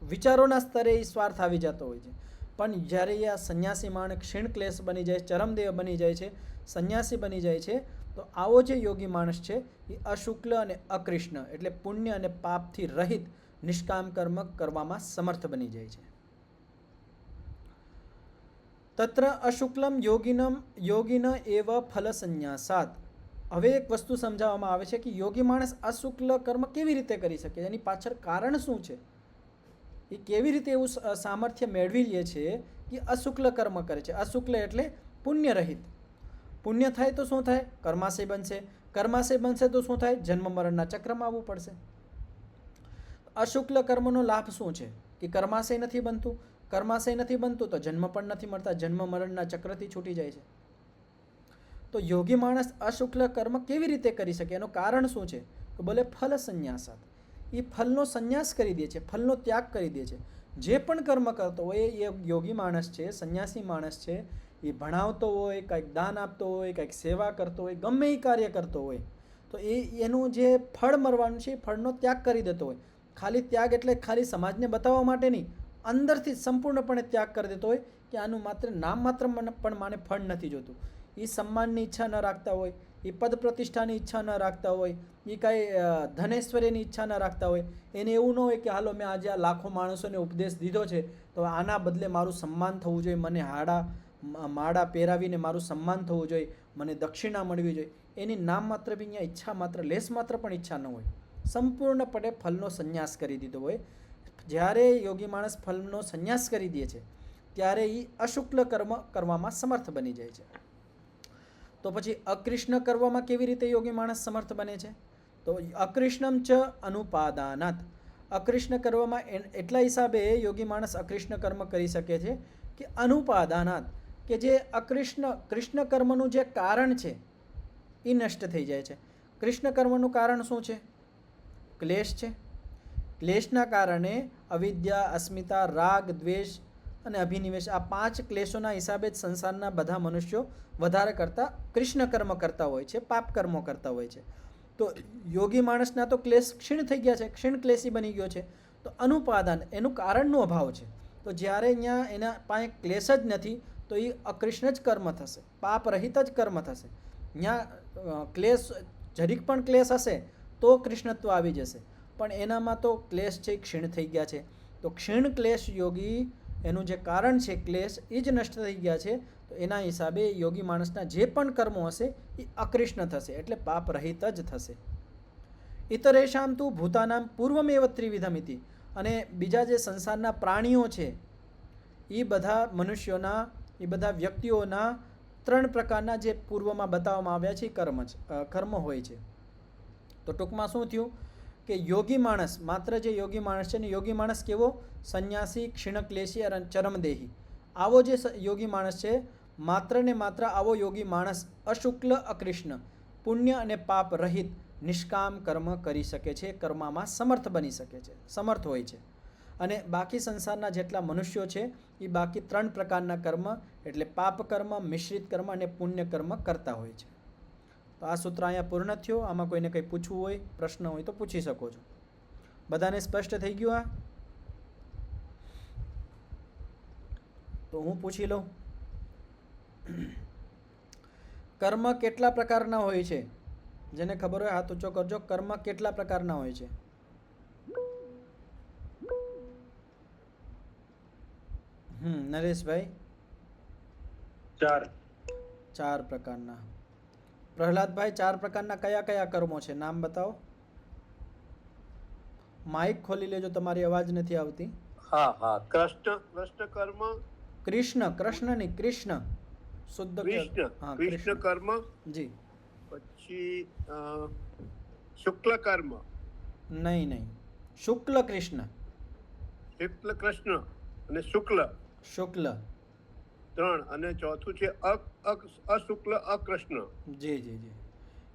વિચારોના સ્તરે એ સ્વાર્થ આવી જતો હોય છે. પણ જ્યારે આ સંન્યાસી માણસ ક્ષીણ ક્લેશ બની જાય, ચરમદેહ બની જાય છે, સંન્યાસી બની જાય છે, તો આવો જે યોગી માણસ છે એ અશુક્લ અને અકૃષ્ણ એટલે પુણ્ય અને પાપથી રહિત નિષ્કામ કર્મ કરવામાં સમર્થ બની જાય છે. તત્ર અશુક્લમ યોગિન એવ ફલ સંન્યાસાત. હવે એક વસ્તુ સમજાવવામાં આવે છે કે યોગી માણસ અશુક્લ કર્મ કેવી રીતે કરી શકે, એની પાછળ કારણ શું છે, એ કેવી રીતે એવું સામર્થ્ય મેળવી લે છે કે અશુક્લ કર્મ કરે છે. અશુક્લ એટલે પુણ્ય રહિત. પુણ્ય થાય તો શું થાય? કર્માશય બનશે. કર્માશય બનશે તો શું થાય? જન્મ મરણના ચક્રમાં આવવું પડશે. અશુક્લ કર્મનો લાભ શું છે કે કર્માશય નથી બનતું. કર્માશય નથી બનતું તો જન્મ પણ નથી મળતા, જન્મ મરણના ચક્રથી છૂટી જાય છે. તો યોગી માણસ અશુક્લ કર્મ કેવી રીતે કરી શકે, એનું કારણ શું છે? તો બોલે ફલ સંન્યાસાત. એ ફલનો સંન્યાસ કરી દે છે, ફલનો ત્યાગ કરી દે છે. જે પણ કર્મ કરતો હોય એ યોગી માણસ છે, સંન્યાસી માણસ છે, એ ભણાવતો હોય, કંઈક દાન આપતો હોય, કંઈક સેવા કરતો હોય, ગમે એ કાર્ય કરતો હોય, તો એનું જે ફળ મળવાનું છે એ ફળનો ત્યાગ કરી દેતો હોય. ખાલી ત્યાગ એટલે ખાલી સમાજને બતાવવા માટે નહીં, અંદરથી સંપૂર્ણપણે ત્યાગ કરી દેતો હોય કે આનું માત્ર નામ માત્ર પણ માને ફળ નથી જોતું. એ સન્માનની ઈચ્છા ન રાખતા હોય, એ પદ પ્રતિષ્ઠાની ઈચ્છા ન રાખતા હોય, એ કાંઈ ધનેશ્વર્યની ઈચ્છા ન રાખતા હોય. એને એવું ન હોય કે હાલો મેં આજે આ લાખો માણસોને ઉપદેશ દીધો છે તો આના બદલે મારું સન્માન થવું જોઈએ, મને માળા પહેરાવીને મારું સન્માન થવું જોઈએ, મને દક્ષિણા મળવી જોઈએ. એની નામ માત્ર બી અહીંયા ઈચ્છા માત્ર લેસ માત્ર પણ ઈચ્છા ન હોય. સંપૂર્ણપણે ફલનો સંન્યાસ કરી દીધો હોય. જ્યારે યોગી માણસ ફલનો સંન્યાસ કરી દે છે ત્યારે એ અશુક્લ કર્મ કરવામાં સમર્થ બની જાય છે. તો પછી અકૃષ્ણ કરવામાં કેવી રીતે યોગી માણસ સમર્થ બને છે? તો અકૃષ્ણમ ચ અનુપાદાનાત. અકૃષ્ણ કરવામાં એટલા હિસાબે યોગી માણસ અકૃષ્ણ કર્મ કરી શકે છે કે અનુપાદાનાત, કે જે કૃષ્ણ કર્મનું જે કારણ છે એ નષ્ટ થઈ જાય છે. કૃષ્ણ કર્મનું કારણ શું છે? ક્લેશ છે. ક્લેશના કારણે અવિદ્યા, અસ્મિતા, રાગ, દ્વેષ અને અભિનિવેશ, આ 5 ક્લેશોના હિસાબે જ સંસારના બધા મનુષ્યો વધારે કરતાં કૃષ્ણ કર્મ કરતા હોય છે, પાપ કર્મો કરતા હોય છે. તો યોગી માણસના તો ક્લેશ ક્ષીણ થઈ ગયા છે, ક્ષીણ ક્લેશી બની ગયો છે. તો અનુપાદાન એનું કારણનો અભાવ છે. તો જ્યારે અહીંયા એના પાસે ક્લેશ જ નથી તો એ અકૃષ્ણ જ કર્મ થશે, પાપ રહિત જ કર્મ થશે. અહીંયા ક્લેશ જરીક પણ ક્લેશ હશે તો કૃષ્ણત્વ આવી જશે, પણ એનામાં તો ક્લેશ છે ક્ષીણ થઈ ગયા છે. તો ક્ષીણ ક્લેશ યોગી એનું જે કારણ છે ક્લેશ એ જ નષ્ટ થઈ ગયા છે. તો એના હિસાબે યોગી માણસના જે પણ કર્મો હશે એ અકૃષ્ણ થશે, એટલે પાપ રહિત જ થશે. ઇતરેશામ તું ભૂતાનામ પૂર્વમેવ ત્રિવિધમિતિ. અને બીજા જે સંસારના પ્રાણીઓ છે એ બધા મનુષ્યોના, એ બધા વ્યક્તિઓના 3 પ્રકારના જે પૂર્વમાં બતાવવામાં આવ્યા છે કર્મ હોય છે. તો ટૂંકમાં શું થયું કે યોગી માણસ, માત્ર જે યોગી માણસ છે ને, યોગી માણસ કેવો? સંન્યાસી, ક્ષીણક્લેશી અને ચરમદેહી. આવો જે યોગી માણસ છે, માત્ર ને માત્ર આવો યોગી માણસ અશુક્લ અકૃષ્ણ, પુણ્ય અને પાપ રહિત નિષ્કામ કર્મ કરી શકે છે, કર્મમાં સમર્થ બની શકે છે, સમર્થ હોય છે. અને બાકી સંસારના જેટલા મનુષ્યો છે એ બાકી 3 પ્રકારના કર્મ એટલે પાપ કર્મ, મિશ્રિત કર્મ અને પુણ્ય કર્મ કરતા હોય છે. તો આ સૂત્ર અહીંયા પૂર્ણ થયો. આમાં કોઈને કંઈ પૂછવું હોય, પ્રશ્ન હોય તો પૂછી શકો છો. બધાને સ્પષ્ટ થઈ ગયું? આ તો હું પૂછી લઉં. કર્મ કેટલા પ્રકારના હોય છે? જેને ખબર હોય હાથ ઊંચો કરજો. કર્મ કેટલા પ્રકારના હોય છે? નરેશભાઈ?
4.
4 પ્રકારના. પ્રહલાદભાઈ, 4 પ્રકારના કયા કયા કર્મો છે? નામ બતાવો. માઇક ખોલી લેજો, તમારી અવાજ નથી આવતી.
હા કૃષ્ણ કર્મ,
કૃષ્ણ નહીં, કૃષ્ણ શુદ્ધ હા,
કૃષ્ણ કર્મ,
જી.
પછી શુક્લ કર્મ,
નહીં, શુક્લ કૃષ્ણ.
શુક્લ કૃષ્ણ અને શુક્લ
શુક્લ,
3, અને ચોથું છે અશુક્લ અકૃષ્ણ.
જી.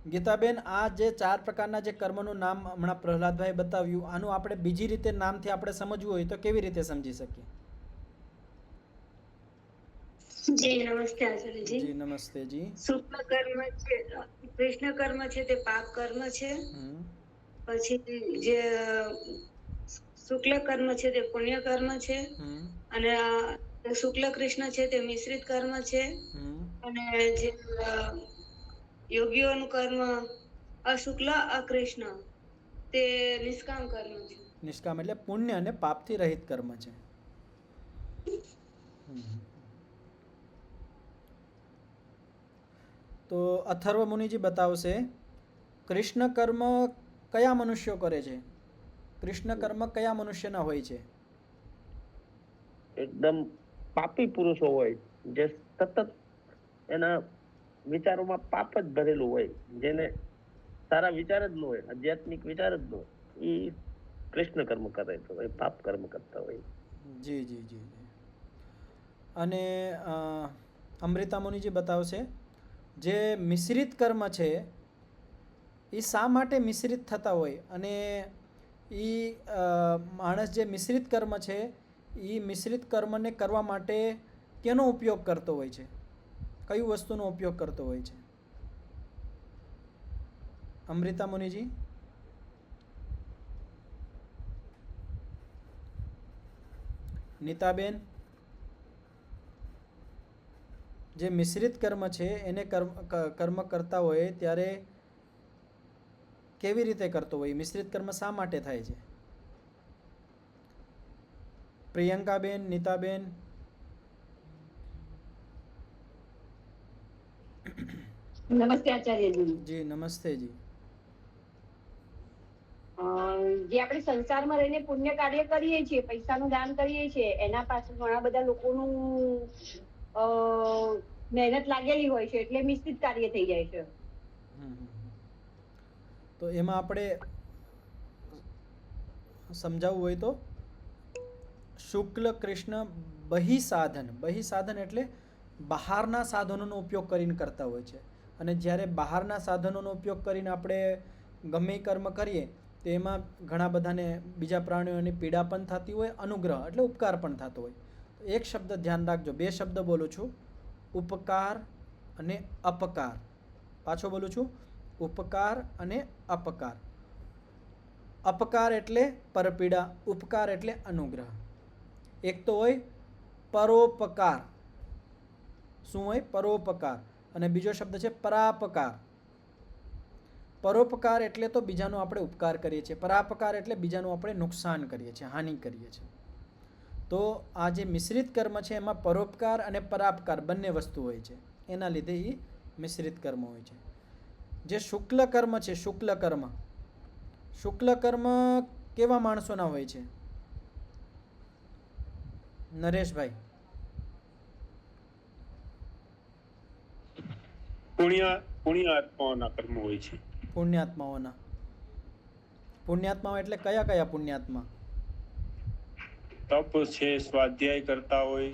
ગીતાબેન, આ જે 4 પ્રકારના જે કર્મનું નામ હમણાં પ્રહલાદભાઈ બતાવ્યું, આનું આપણે બીજી રીતે નામથી આપણે સમજવું હોય તો કેવી રીતે સમજી શકીએ?
જી નમસ્તે આચાર્યજી.
જી નમસ્તે જી.
શુક્લ કર્મ છે, કૃષ્ણ કર્મ છે તે પાપ કર્મ છે. પછી જે શુક્લ કર્મ છે તે પુણ્ય કર્મ છે. અને શુક્લ કૃષ્ણ છે તે મિશ્રિત કર્મ છે. અને જે યોગીઓનું કર્મ અશુક્લ અકૃષ્ણ તે નિષ્કામ કર્મ છે.
નિષ્કામ એટલે પુણ્ય અને પાપથી રહિત કર્મ છે. તો અથર્વ મુનિજી બતાવશે કૃષ્ણ કર્મ કયા મનુષ્યો કરે છે? કૃષ્ણ કર્મ કયા મનુષ્યના હોય છે?
એકદમ પાપી પુરુષો હોય, જે સતત એના વિચારોમાં પાપ જ ભરેલું હોય, જેને સારા વિચાર જ ન હોય, આધ્યાત્મિક વિચાર જ ન હોય, એ કૃષ્ણ કર્મ કરે તો એ પાપ કર્મ કરતા હોય.
જી. અને અમૃતા મુનિજી બતાવશે જે મિશ્રિત કર્મ છે એ શા માટે મિશ્રિત થતા હોય, અને એ માણસ જે મિશ્રિત કર્મ છે એ મિશ્રિત કર્મને કરવા માટે કેનો ઉપયોગ કરતો હોય છે? કઈ વસ્તુનો ઉપયોગ કરતો હોય છે? અમૃતા મુનિજી? નીતાબેન, જે મિશ્રિત કર્મ છે એને કર્મ કરતા હોય ત્યારે કેવી રીતે કરતો હોય? મિશ્રિત કર્મ શા માટે થાય છે? પ્રિયંકાબેન, નીતાબેન?
નમસ્તે આચાર્યજી.
જી નમસ્તે જી.
જે આપણે સંસારમાં રહીને પુણ્ય કાર્ય કરીએ છીએ, પૈસાનું દાન કરીએ છીએ, એના પાછળ ઘણા બધા લોકોનું મહેનત લાગેલી હોય છે, એટલે મિશ્રિત કાર્ય થઈ જાય છે.
તો એમાં આપણે સમજાવવું હોય તો શુક્લ કૃષ્ણ બહિસાધન એટલે બહારના સાધનોનો ઉપયોગ કરીને કરતા હોય છે. અને જ્યારે બહારના સાધનોનો ઉપયોગ કરીને આપણે ગમે કર્મ કરીએ તો એમાં ઘણા બધાને બીજા પ્રાણીઓની પીડા પણ થતી હોય, અનુગ્રહ એટલે ઉપકાર પણ થતો હોય. એક શબ્દ ધ્યાન રાખજો, 2 શબ્દ બોલું છું, ઉપકાર અને અપકાર. પાછો બોલું છું, ઉપકાર અને અપકાર. અપકાર એટલે પરપીડા, ઉપકાર એટલે અનુગ્રહ. એક તો હોય પરોપકાર. શું હોય? પરોપકાર. અને બીજો શબ્દ છે પરાપકાર. પરોપકાર એટલે તો બીજાનો આપણે ઉપકાર કરીએ છીએ, પરાપકાર એટલે બીજાનું આપણે નુકસાન કરીએ છીએ, હાનિ કરીએ છીએ. તો આ જે મિશ્રિત કર્મ છે એમાં પરોપકાર અને પરાપકાર બંને વસ્તુ હોય છે, એના લીધે એ મિશ્રિત કર્મ હોય છે. જે શુક્લ કર્મ છે, શુક્લ કર્મ કેવા માણસોના હોય છે? નરેશભાઈ?
પુણ્યાત્માઓના કર્મ હોય છે.
પુણ્યાત્માઓ એટલે કયા કયા પુણ્યાત્મા?
તપ છે, સ્વાધ્યાય કરતા હોય,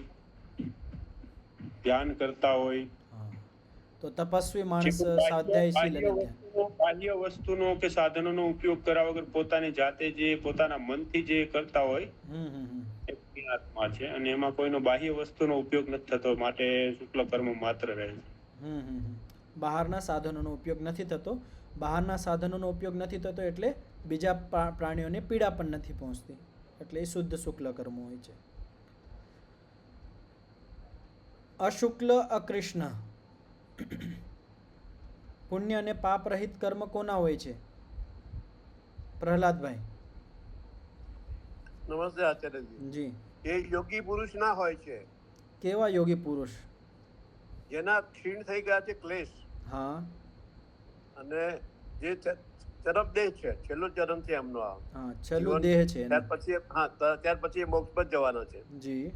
ધ્યાન કરતા હોય.
તો તપસ્વી માણસ સ્વાધ્યાયશીલ અને
બાહ્ય વસ્તુનો કે સાધનોનો ઉપયોગ કર્યા વગર પોતાની જાતે જે પોતાના મનથી જે કરતા હોય એ પુણ્યાત્મા છે. અને એમાં કોઈનો બાહ્ય વસ્તુનો ઉપયોગ નથી થતો, માટે શુક્લ કર્મ માત્ર રહે છે.
બહારના સાધનોનો ઉપયોગ નથી થતો. બહારના સાધનોનો ઉપયોગ નથી થતો એટલે બીજા પ્રાણીઓને પીડા પણ નથી પહોંચતી, એટલે એ શુદ્ધ શુક્લ કર્મ હોય છે. અશુક્લ અકૃષ્ણ. પુણ્ય અને પાપ રહિત કર્મ કોના હોય છે? પ્રહલાદભાઈ.
નમસ્તે આચાર્યજી.
જી.
એ યોગી પુરુષ ના હોય છે,
કેવા યોગી પુરુષ?
જેના ક્ષીણ થઈ ગયા છે ક્લેશ,
હા
અને જે ચરમ દેહ છે, છેલ્લું ચરણ છે એમનો આ.
હા, છેલ્લું દેહ છે એનું.
ત્યાર પછી એ મોક્ષ પર જવાના છે.
જી.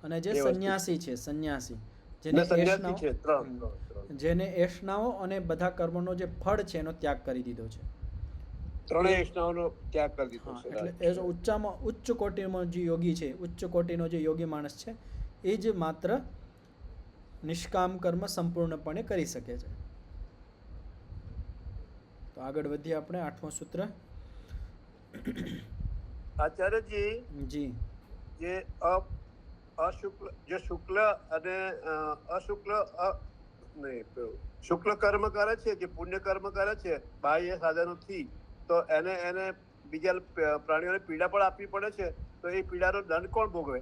અને જે
એ વસ્તુ.
સંન્યાસી છે, સંન્યાસી
અને
જેને
સંન્યાસી
એષણાઓ-
છે ત્રણ.
જેને એષણાઓ અને બધા કર્મોનો જે ફળ છે એનો ત્યાગ કરી દીધો છે.
ત્રણેય એષણાઓનો ત્યાગ કરી દીધો
હા,
છે.
એટલે એ જો ઉચ્ચ કોટીમાં જે યોગી છે, ઉચ્ચ કોટીનો જે યોગી માણસ છે, એ જ માત્ર નિષ્કામ કર્મ સંપૂર્ણપણે કરી શકે છે. તો આગળ વધીએ આપણે 8મું સૂત્ર.
આચાર્યજી,
જી.
જે અશુક્લ, જે શુક્લ અને અશુક્લ શુક્લ કર્મ કરે છે, જે પુણ્ય કર્મ કરે છે બાહ્ય સાધનોથી, તો એને બીજા પ્રાણીઓને પીડા પણ આપવી પડે છે. તો એ પીડાનો દંડ કોણ ભોગવે?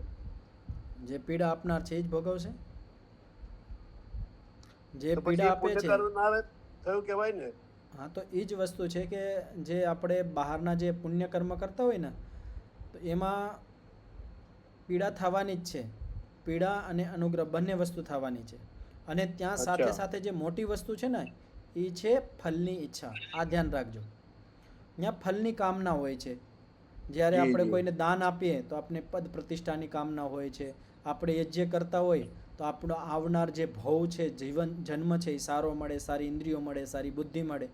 જે પીડા આપનાર છે એ જ ભોગવશે. જે
તો પછી
પીડા
એ
આપે
પુણ્ય
છે,
કર્મ ના થયું કહેવાય ને?
હા, તો એ જ વસ્તુ છે કે જે આપણે બહારના જે પુણ્ય કર્મ કરતા હોય ને, તો એમાં પીડા થવાની જ છે. પીડા અને અનુગ્રહ બંને વસ્તુ થવાની છે. અને ત્યાં સાથે
અચ્છા.
સાથે જે મોટી વસ્તુ છે ને, એ છે ફલની ઈચ્છા. આ ધ્યાન રાખજો. ત્યાં ફલની કામના હોય છે. જ્યારે
જી,
આપણે
જી.
કોઈને દાન આપીએ તો આપણે પદ પ્રતિષ્ઠાની કામના હોય છે. આપણે યજ્ઞ કરતા હોય તો આપણો આવનાર જે ભવ છે, જન્મ છે, એ સારો મળે, સારી ઇન્દ્રિયો મળે, સારી બુદ્ધિ મળે.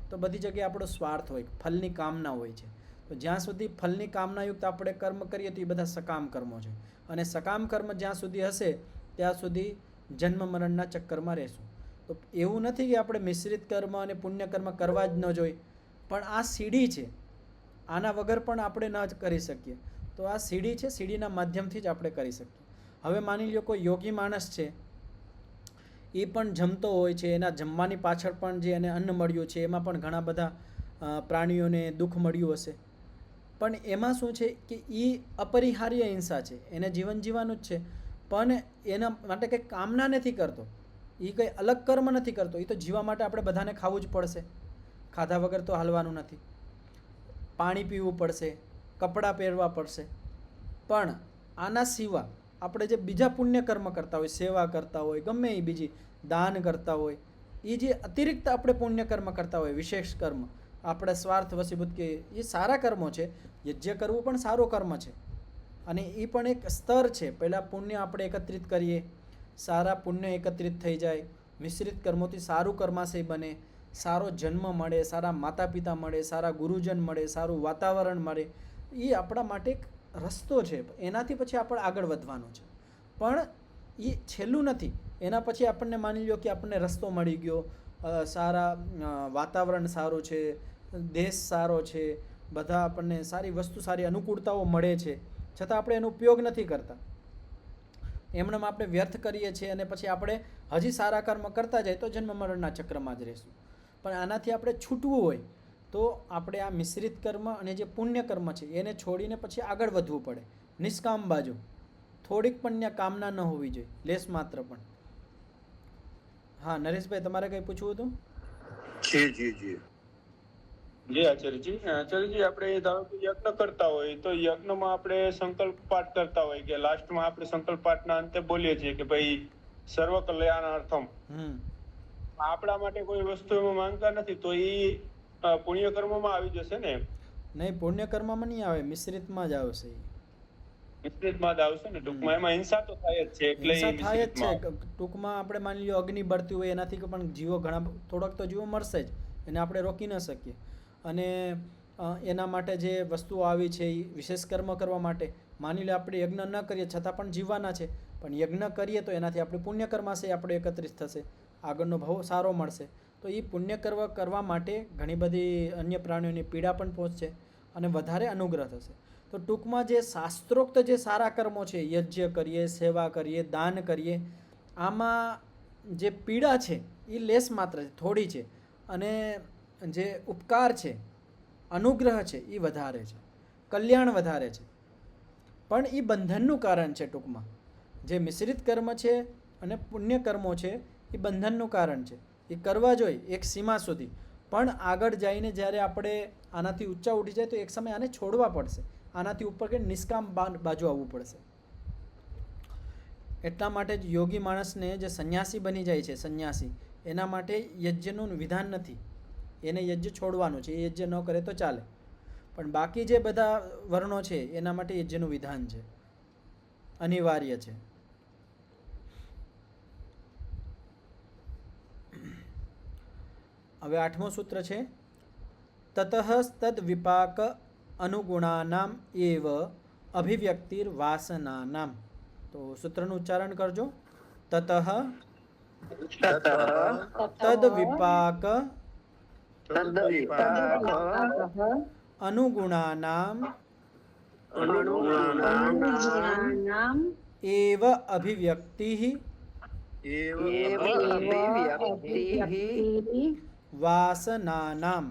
તો બધી જગ્યાએ આપણો સ્વાર્થ હોય, ફલની કામના હોય છે. તો જ્યાં સુધી ફલની કામનાયુક્ત આપણે કર્મ કરીએ તો એ બધા સકામ કર્મો છે. અને સકામ કર્મ જ્યાં સુધી હશે ત્યાં સુધી જન્મ મરણના ચક્કરમાં રહેશું. તો એવું નથી કે આપણે મિશ્રિત કર્મ અને પુણ્ય કર્મ કરવા જ ન જોઈએ, પણ આ સીડી છે, આના વગર પણ આપણે ન જ કરી શકીએ. તો આ સીડી છે, સીડીના માધ્યમથી જ આપણે કરી શકીએ. હવે માની લો કોઈ યોગી માણસ છે, એ પણ જમતો હોય છે, એના જમવાની પાછળ પણ જે એને અન્ન મળ્યું છે એમાં પણ ઘણા બધા પ્રાણીઓને દુઃખ મળ્યું હશે. પણ એમાં શું છે કે એ અપરિહાર્ય હિંસા છે, એને જીવન જીવવાનું જ છે, પણ એના માટે કંઈ કામના નથી કરતો, એ કંઈ અલગ કર્મ નથી કરતો. એ તો જીવવા માટે આપણે બધાને ખાવું જ પડશે, ખાધા વગર તો હાલવાનું નથી. પાણી પીવું પડશે, કપડાં પહેરવા પડશે. પણ આના સિવાય આપણે જે બીજા પુણ્ય કર્મ કરતા હોય, સેવા કરતા હોય, ગમે એ બીજી દાન કરતા હોય, એ જે અતિરિક્ત આપણે પુણ્ય કર્મ કરતા હોય, વિશેષ કર્મ, આપણે સ્વાર્થ વસીભૂત કે એ સારા કર્મો છે. યજ્ઞ કરવું પણ સારો કર્મ છે, અને એ પણ એક સ્તર છે. પહેલાં પુણ્ય આપણે એકત્રિત કરીએ, સારા પુણ્ય એકત્રિત થઈ જાય, મિશ્રિત કર્મોથી સારું કર્માશય બને, સારો જન્મ મળે, સારા માતા પિતા મળે, સારા ગુરુજન મળે, સારું વાતાવરણ મળે. એ આપણા માટે એક રસ્તો છે. એનાથી પછી આપણે આગળ વધવાનું છે. પણ એ છેલ્લું નથી. એના પછી આપણને માની લો કે આપણને રસ્તો મળી ગયો, સારા વાતાવરણ સારું છે, દેશ સારો છે, બધા આપણને સારી વસ્તુ, સારી અનુકૂળતાઓ મળે છે, છતાં આપણે એનો ઉપયોગ નથી કરતા. એમણે આપણે વ્યર્થ કરીએ છીએ, અને પછી આપણે હજી સારા કર્મ કરતા જાય તો જન્મ મરણના ચક્રમાં જ રહીશું. પણ આનાથી આપણે છૂટવું હોય તો આપણે આ મિશ્રિત કર્મ અને જે પુણ્ય કર્મ છે એને છોડીને પછી આગળ વધવું પડે, નિષ્કામ બાજુ. થોડીક પણ ત્યાં કામના ન હોવી જોઈએ, લેસ માત્ર પણ. હા, નરેશભાઈ, તમારે કંઈ પૂછવું હતું?
જી જી જી
જી આચાર્યજી, આપણે ધારો કે યજ્ઞ કરતા હોય તો યજ્ઞમાં આપણે સંકલ્પ પાઠ કરતા હોય કે લાસ્ટમાં આપણે સંકલ્પ પાઠના અંતે બોલીએ છીએ કે ભાઈ સર્વ કલ્યાણાર્થમ. આપણા માટે કોઈ વસ્તુ એમાં માંગતા નથી, તો એ પુણ્ય કર્મમાં આવી જશે ને?
નહીં, પુણ્ય કર્મમાં નહીં આવે, મિશ્રિતમાં જ આવશે.
મિશ્રિતમાં જ આવશે ને? ટૂંકમાં એમાં હિંસા તો થાય જ છે, એટલે
હિંસા થાય જ છે. ટૂંકમાં આપણે માની લો અગ્નિ બળતી હોય, એનાથી પણ જીવો થોડાક તો જીવો મરશે જ, એને આપણે રોકી ન શકીએ. અને એના માટે જે વસ્તુઓ આવી છે એ વિશેષ કર્મ કરવા માટે, માની લો આપણે યજ્ઞ ન કરીએ છતાં પણ જીવવાના છે, પણ યજ્ઞ કરીએ તો એનાથી આપણે પુણ્ય કર્માશય આપણે એકત્રિત થશે, આગળનો ભાવ સારો મળશે. તો એ પુણ્ય કરવા માટે ઘણી બધી અન્ય પ્રાણીઓની પીડા પણ પહોંચશે અને વધારે અનુગ્રહ થશે. તો ટૂંકમાં જે શાસ્ત્રોક્ત જે સારા કર્મો છે, યજ્ઞ કરીએ, સેવા કરીએ, દાન કરીએ, આમાં જે પીડા છે એ લેસ માત્ર છે, થોડી છે, અને જે ઉપકાર છે, અનુગ્રહ છે, એ વધારે છે, કલ્યાણ વધારે છે. પણ એ બંધનનું કારણ છે ટૂંકમાં. જે મિશ્રિત કર્મ છે અને પુણ્ય કર્મો છે એ બંધનનું કારણ છે. એ કરવા જોઈએ એક સીમા સુધી, પણ આગળ જઈને જ્યારે આપણે આનાથી ઊંચા ઉઠી જાય તો એક સમય આને છોડવા પડશે, આનાથી ઉપર કે નિષ્કામ બાજુ આવવું પડશે. એટલા માટે જ યોગી માણસને જે સંન્યાસી બની જાય છે, સંન્યાસી, એના માટે યજ્ઞનું વિધાન નથી. એને યજ્ઞ છોડવાનું છે, એ યજ્ઞ ન કરે તો ચાલે, પણ બાકી જે બધા વર્ણો છે એના માટે યજ્ઞનું વિધાન છે, અનિવાર્ય છે. હવે 8મું સૂત્ર છે તતઃ તદ વિપાક અનુગુણાનામ એવ અભિવ્યક્તિર વાસનાનામ. તો સૂત્રનું ઉચ્ચારણ કરજો. તતઃ તદ વિપાક અનુગુણાનામ એવ અભિવ્યક્તિઃ વાસનાનામ.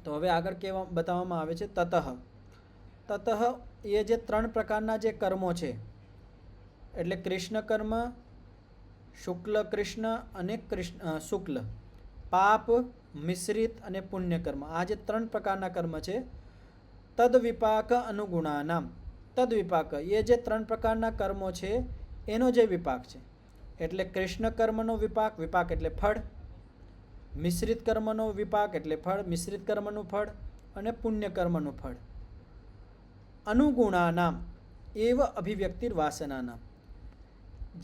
તો હવે આગળ બતાવવામાં આવે છે તતઃ. તતઃ એ જે 3 પ્રકારના જે કર્મો છે, એટલે કૃષ્ણ કર્મ, શુક્લ કૃષ્ણ અને શુક્લ, પાપ, મિશ્રિત અને પુણ્ય કર્મ, આ જે 3 પ્રકારના કર્મ છે. તદ વિપાક અનુગુણાનામ. તદ વિપાક એ જે 3 પ્રકારના કર્મો છે એનો જે વિપાક છે, એટલે કૃષ્ણ કર્મનો વિપાક, વિપાક એટલે ફળ, મિશ્રિત કર્મનો વિપાક એટલે ફળ, મિશ્રિત કર્મનું ફળ, અને પુણ્ય કર્મનું ફળ. અનુગુણાનામ એવ અભિવ્યક્તિર વાસનાનામ.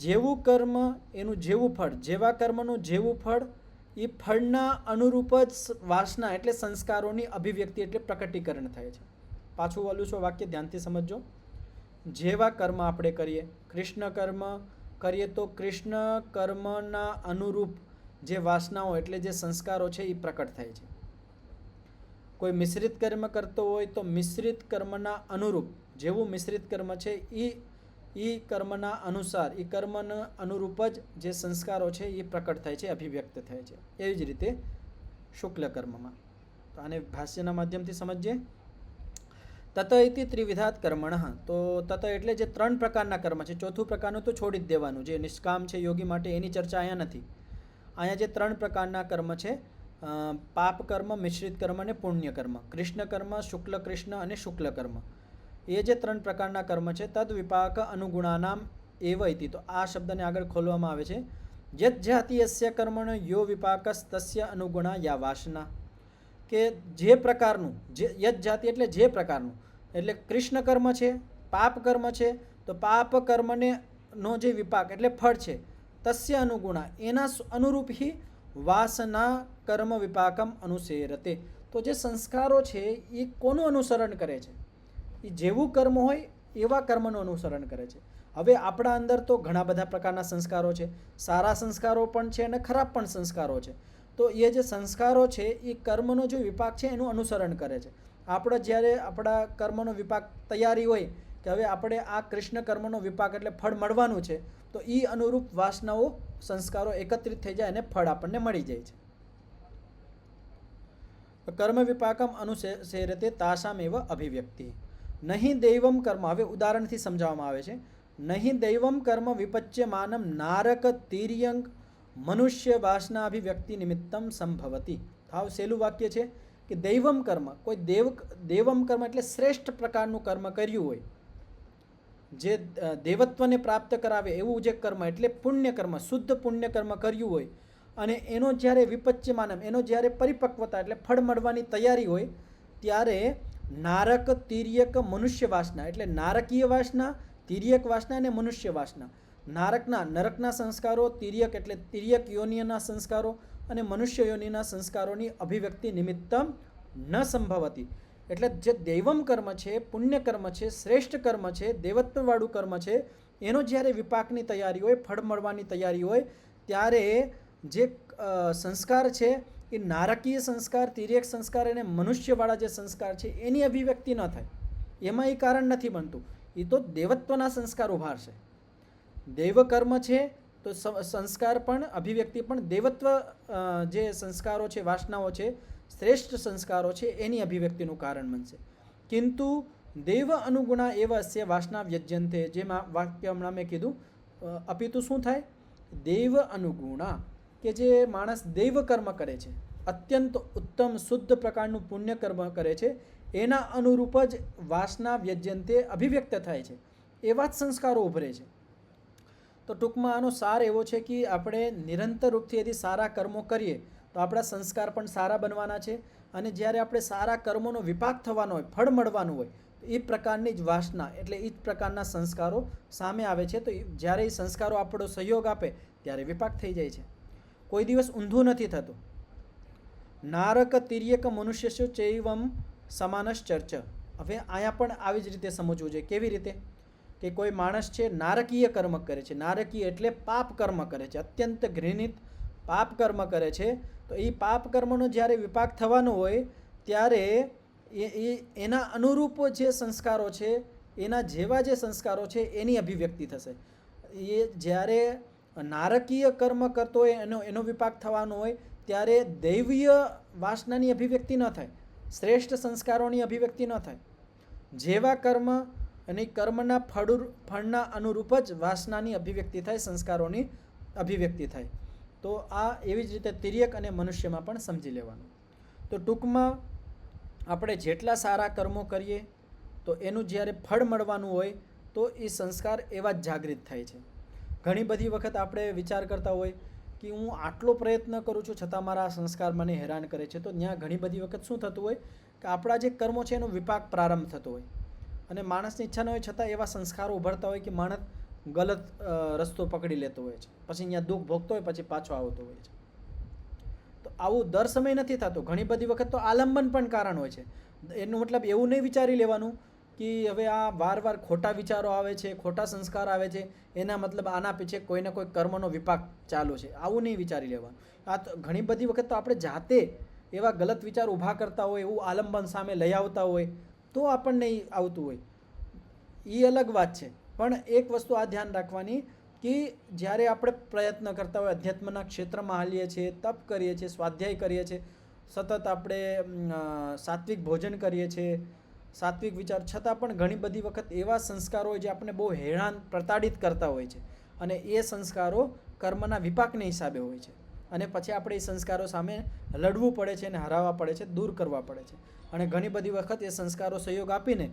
જેવું કર્મ એનું જેવું ફળ, જેવા કર્મનું જેવું ફળ, એ ફળના અનુરૂપ જ વાસના એટલે સંસ્કારોની અભિવ્યક્તિ એટલે પ્રકટીકરણ થાય છે. પાછું બોલું છું, વાક્ય ધ્યાનથી સમજજો. જેવા કર્મ આપણે કરીએ, કૃષ્ણ કર્મ કરીએ તો કૃષ્ણ કર્મના અનુરૂપ જે વાસનાઓ એટલે જે સંસ્કારો છે એ પ્રકટ થાય છે. કોઈ મિશ્રિત કર્મ કરતો હોય તો મિશ્રિત કર્મના અનુરૂપ જેવું મિશ્રિત કર્મ છે એ કર્મના અનુસાર એ કર્મના અનુરૂપ જ જે સંસ્કારો છે એ પ્રકટ થાય છે, અભિવ્યક્ત થાય છે. એવી જ રીતે શુક્લ કર્મમાં. તો આને ભાષ્યના માધ્યમથી સમજીએ. તત ઇતિ ત્રિવિધાત કર્મણઃ. તો તત એટલે જે 3 પ્રકારના કર્મ છે, ચોથું પ્રકારનું તો છોડી જ દેવાનું, જે નિષ્કામ છે યોગી માટે, એની ચર્ચા અહીંયા નથી. અહીંયા જે 3 પ્રકારના કર્મ છે, પાપ કર્મ, મિશ્રિત કર્મ અને પુણ્ય કર્મ, કૃષ્ણ કર્મ, શુક્લ કૃષ્ણ અને શુક્લ કર્મ, એ જે 3 પ્રકારના કર્મ છે. તદ વિપાક અનુગુણાનામ એવ ઇતિ. તો આ શબ્દને આગળ ખોલવામાં આવે છે. યત જાતીયસ્ય કર્મણ યો વિપાકસ તસ્ય અનુગુણા યા વાસના. કે જે પ્રકારનું, જે યત જાતિ એટલે જે પ્રકારનું, એટલે કૃષ્ણ કર્મ છે, પાપ કર્મ છે, તો પાપ કર્મને નો જે વિપાક એટલે ફળ છે, તસ્ય અનુગુણા એના અનુરૂપ હિ વાસના કર્મ વિપાકમ અનુસેરતે. તો જે સંસ્કારો છે એ કોનું અનુસરણ કરે છે? એ જેવું કર્મ હોય એવા કર્મનું અનુસરણ કરે છે. હવે આપણા અંદર તો ઘણા બધા પ્રકારના સંસ્કારો છે, સારા સંસ્કારો પણ છે અને ખરાબ પણ સંસ્કારો છે. તો એ જે સંસ્કારો છે એ કર્મનો જે વિપાક છે એનું અનુસરણ કરે છે. આપણે જ્યારે આપણા કર્મનો વિપાક તૈયારી હોય કે હવે આપણે આ કૃષ્ણ કર્મનો વિપાક એટલે ફળ મળવાનું છે, તો એ અનુરૂપ વાસનાઓ સંસ્કારો એકત્રિત થઈ જાય અને ફળ આપણને મળી જાય છે. કર્મ વિપાકમ અનુસેરતે તાસામ એવ અભિવ્યક્તિ. નહીં દૈવમ કર્મ. હવે ઉદાહરણથી સમજાવવામાં આવે છે. નહીં દૈવમ કર્મ વિપચ્યમાનમ નારક તિર્યંગ મનુષ્ય વાસનાભિવ્યક્તિ નિમિત્તમ સંભવતી. હાવ સહેલું વાક્ય છે કે દૈવમ કર્મ, કોઈ દેવમ કર્મ એટલે શ્રેષ્ઠ પ્રકારનું કર્મ કર્યું હોય, જે દેવત્વને પ્રાપ્ત કરાવે એવું જે કર્મ એટલે પુણ્ય કર્મ, શુદ્ધ પુણ્ય કર્મ કર્યું હોય, અને એનો જ્યારે વિપચ્યમાનમ એનો જ્યારે પરિપક્વતા એટલે ફળ મળવાની તૈયારી હોય, ત્યારે નારક તિર્યક મનુષ્ય વાસના એટલે નારકીય વાસના, તિર્યક વાસના અને મનુષ્ય વાસના. નરકના સંસ્કારો, તિર્યક એટલે તિર્યક યોનિના સંસ્કારો અને મનુષ્ય યોનિના સંસ્કારોની અભિવ્યક્તિ નિમિત્તમ ન સંભવતી. એટલે જે દૈવમ કર્મ છે, પુણ્ય કર્મ છે, શ્રેષ્ઠ કર્મ છે, દેવત્વવાળું કર્મ છે, એનો જ્યારે વિપાકની તૈયારી હોય, ફળ મળવાની તૈયારી હોય, ત્યારે જે સંસ્કાર છે એ નારકીય સંસ્કાર, તિર્યક સંસ્કાર અને મનુષ્યવાળા જે સંસ્કાર છે એની અભિવ્યક્તિ ન થાય. એમાં એ કારણ નથી બનતું. એ તો દેવત્વના સંસ્કાર ઉભારશે. દૈવ કર્મ છે તો સંસ્કાર પણ, અભિવ્યક્તિ પણ દેવત્વ જે સંસ્કારો છે, વાસનાઓ છે, શ્રેષ્ઠ સંસ્કારો છે એની અભિવ્યક્તિનું કારણ બનશે. કિંતુ દેવ અનુગુણા એવ અસ્ય વાસના વ્યજ્યંતે, જેમાં વાક્ય હમણાં મેં કીધું, અપિતુ શું થાય? દેવ અનુગુણા, કે જે માણસ દેવ કર્મ કરે છે, અત્યંત ઉત્તમ શુદ્ધ પ્રકારનું પુણ્ય કર્મ કરે છે, એના અનુરૂપ જ વાસના વ્યજ્યંતે અભિવ્યક્ત થાય છે, એવા જ સંસ્કારો ઉભરે છે. તો ટૂંકમાં આનો સાર એવો છે કે આપણે નિરંતર રૂપથી यदि સારા કર્મો કરીએ તો આપણા સંસ્કાર પણ સારા બનવાના છે, અને જ્યારે આપણે સારા કર્મોનો વિપાક થવાનો હોય, ફળ મળવાનું હોય, તો એ પ્રકારની જ વાસના એટલે એ જ પ્રકારના સંસ્કારો સામે આવે છે. તો જ્યારે એ સંસ્કારો આપણો સહયોગ આપે ત્યારે વિપાક થઈ જાય છે. કોઈ દિવસ ઊંધું નથી થતું. નારક તિર્યક મનુષ્ય ચૈવમ સમાનશ્ચર્ચ. હવે અહીંયા પણ આવી જ રીતે સમજવું જોઈએ. કેવી રીતે? કે કોઈ માણસ છે નારકીય કર્મ કરે છે, નારકીય એટલે પાપ કર્મ કરે છે, અત્યંત ઘૃણિત પાપ કર્મ કરે છે, તો એ પાપ કર્મનો જ્યારે વિપાક થવાનો હોય ત્યારે એના અનુરૂપ જે સંસ્કારો છે, એના જેવા જે સંસ્કારો છે એની અભિવ્યક્તિ થશે. એ જ્યારે નારકીય કર્મ કરતો હોય એનો વિપાક થવાનો હોય ત્યારે દૈવીય વાસનાની અભિવ્યક્તિ ન થાય, શ્રેષ્ઠ સંસ્કારોની અભિવ્યક્તિ ન થાય. જેવા કર્મ અને કર્મના ફળના અનુરૂપ જ વાસનાની અભિવ્યક્તિ થાય, સંસ્કારોની અભિવ્યક્તિ થાય. તો આ એવી જ રીતે તિર્યક અને મનુષ્યમાં પણ સમજી લેવાનું. તો ટૂંકમાં આપણે જેટલા સારા કર્મો કરીએ તો એનું જ્યારે ફળ મળવાનું હોય તો એ સંસ્કાર એવા જ જાગૃત થાય છે. ઘણી બધી વખત આપણે વિચાર કરતા હોય કે હું આટલો પ્રયત્ન કરું છું છતાં મારા સંસ્કાર મને હેરાન કરે છે. તો ત્યાં ઘણી બધી વખત શું થતું હોય કે આપણા જે કર્મો છે એનો વિપાક પ્રારંભ થતો હોય, અને માણસની ઈચ્છા ન હોય છતાં એવા સંસ્કારો ઉભરતા હોય કે માણસ ગલત રસ્તો પકડી લેતો હોય છે, પછી અહીંયા દુઃખ ભોગતો હોય, પછી પાછો આવતો હોય છે. તો આવું દર સમય નથી થતું. ઘણી બધી વખત તો આલંબન પણ કારણ હોય છે. એનો મતલબ એવું નહીં વિચારી લેવાનું કે હવે આ વાર ખોટા વિચારો આવે છે, ખોટા સંસ્કાર આવે છે, એના મતલબ આના પીછે કોઈને કોઈ કર્મનો વિપાક ચાલુ છે, આવું નહીં વિચારી લેવાનું. આ તો ઘણી બધી વખત તો આપણે જાતે એવા ગલત વિચાર ઊભા કરતા હોય, એવું આલંબન સામે લઈ આવતા હોય તો આપણને આવતું હોય, એ અલગ વાત છે. પણ એક વસ્તુ આ ધ્યાન રાખવાની કે જ્યારે આપણે પ્રયત્ન કરતા હોય, અધ્યાત્મના ક્ષેત્રમાં હાલીએ છીએ, તપ કરીએ છીએ, સ્વાધ્યાય કરીએ છીએ, સતત આપણે સાત્વિક ભોજન કરીએ છીએ, સાત્વિક વિચાર, છતાં પણ ઘણી બધી વખત એવા સંસ્કારો હોય જે આપણે બહુ હેરાન પ્રતાડિત કરતા હોય છે, અને એ સંસ્કારો કર્મના વિપાકના હિસાબે હોય છે, અને પછી આપણે એ સંસ્કારો સામે લડવું પડે છે અને હરાવવા પડે છે, દૂર કરવા પડે છે. અને ઘણી બધી વખત એ સંસ્કારો સહયોગ આપીને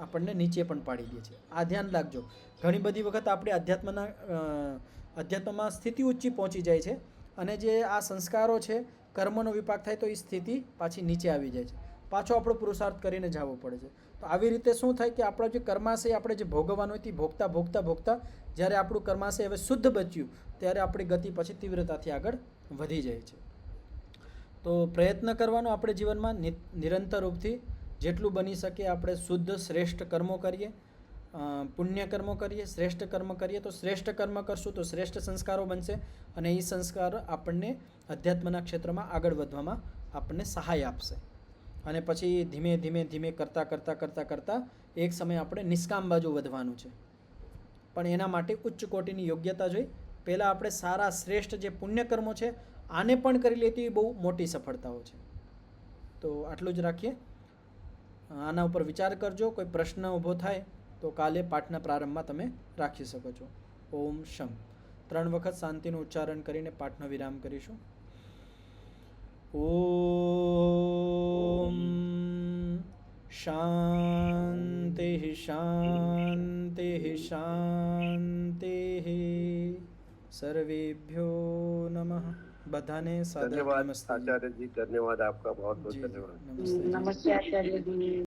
આપણને નીચે પણ પાડી દે છે. આ ધ્યાન રાખજો. ઘણી બધી વખત આપણે અધ્યાત્મમાં સ્થિતિ ઊંચી પહોંચી જાય છે, અને જે આ સંસ્કારો છે કર્મનો વિપાક થાય તો એ સ્થિતિ પાછી નીચે આવી જાય છે, પાછો આપણો પુરુષાર્થ કરીને જવો પડે છે. તો આવી રીતે શું થાય કે આપણો જે કર્માશય આપણે જે ભોગવવાનું હોય તે ભોગતા ભોગતા ભોગતા જ્યારે આપણું કર્માશય હવે શુદ્ધ બચ્યું ત્યારે આપણી ગતિ પછી તીવ્રતાથી આગળ વધી જાય છે. તો પ્રયત્ન કરવાનો આપણે જીવનમાં નિરંતર રૂપથી જેટલું બની શકે આપણે શુદ્ધ શ્રેષ્ઠ કર્મો કરીએ, પુણ્ય કર્મો કરીએ, શ્રેષ્ઠ કર્મ કરીએ. તો શ્રેષ્ઠ કર્મ કરશું તો શ્રેષ્ઠ સંસ્કારો બનશે, અને એ સંસ્કાર આપણને અધ્યાત્મના ક્ષેત્રમાં આગળ વધવામાં આપણને સહાય આપશે. અને પછી ધીમે ધીમે ધીમે કરતાં એક સમય આપણે નિષ્કામ બાજુ વધવાનું છે. પણ એના માટે ઉચ્ચ કોટીની યોગ્યતા જોઈ. પહેલાં આપણે સારા શ્રેષ્ઠ જે પુણ્ય કર્મો છે આને પણ કરી લે તો એ બહુ મોટી સફળતાઓ છે. તો આટલું જ રાખીએ. આના ઉપર વિચાર કરજો. કોઈ પ્રશ્ન ઊભો થાય તો કાલે પાઠના પ્રારંભમાં તમે રાખી શકો છો. ઓમ શમ. 3 વખત શાંતિનું ઉચ્ચારણ કરીને પાઠનો વિરામ કરીશું. ઓમ શાંતિ શાંતિ શાંતિ. સર્વેભ્યો નમઃ. બધાને સાદર
ધન્યવાદ
નમસ્તે.
આચાર્યજી, ધન્યવાદ આપકા, बहुत बहुत धन्यवाद.
નમસ્તે.
નમસ્તે આચાર્યજી.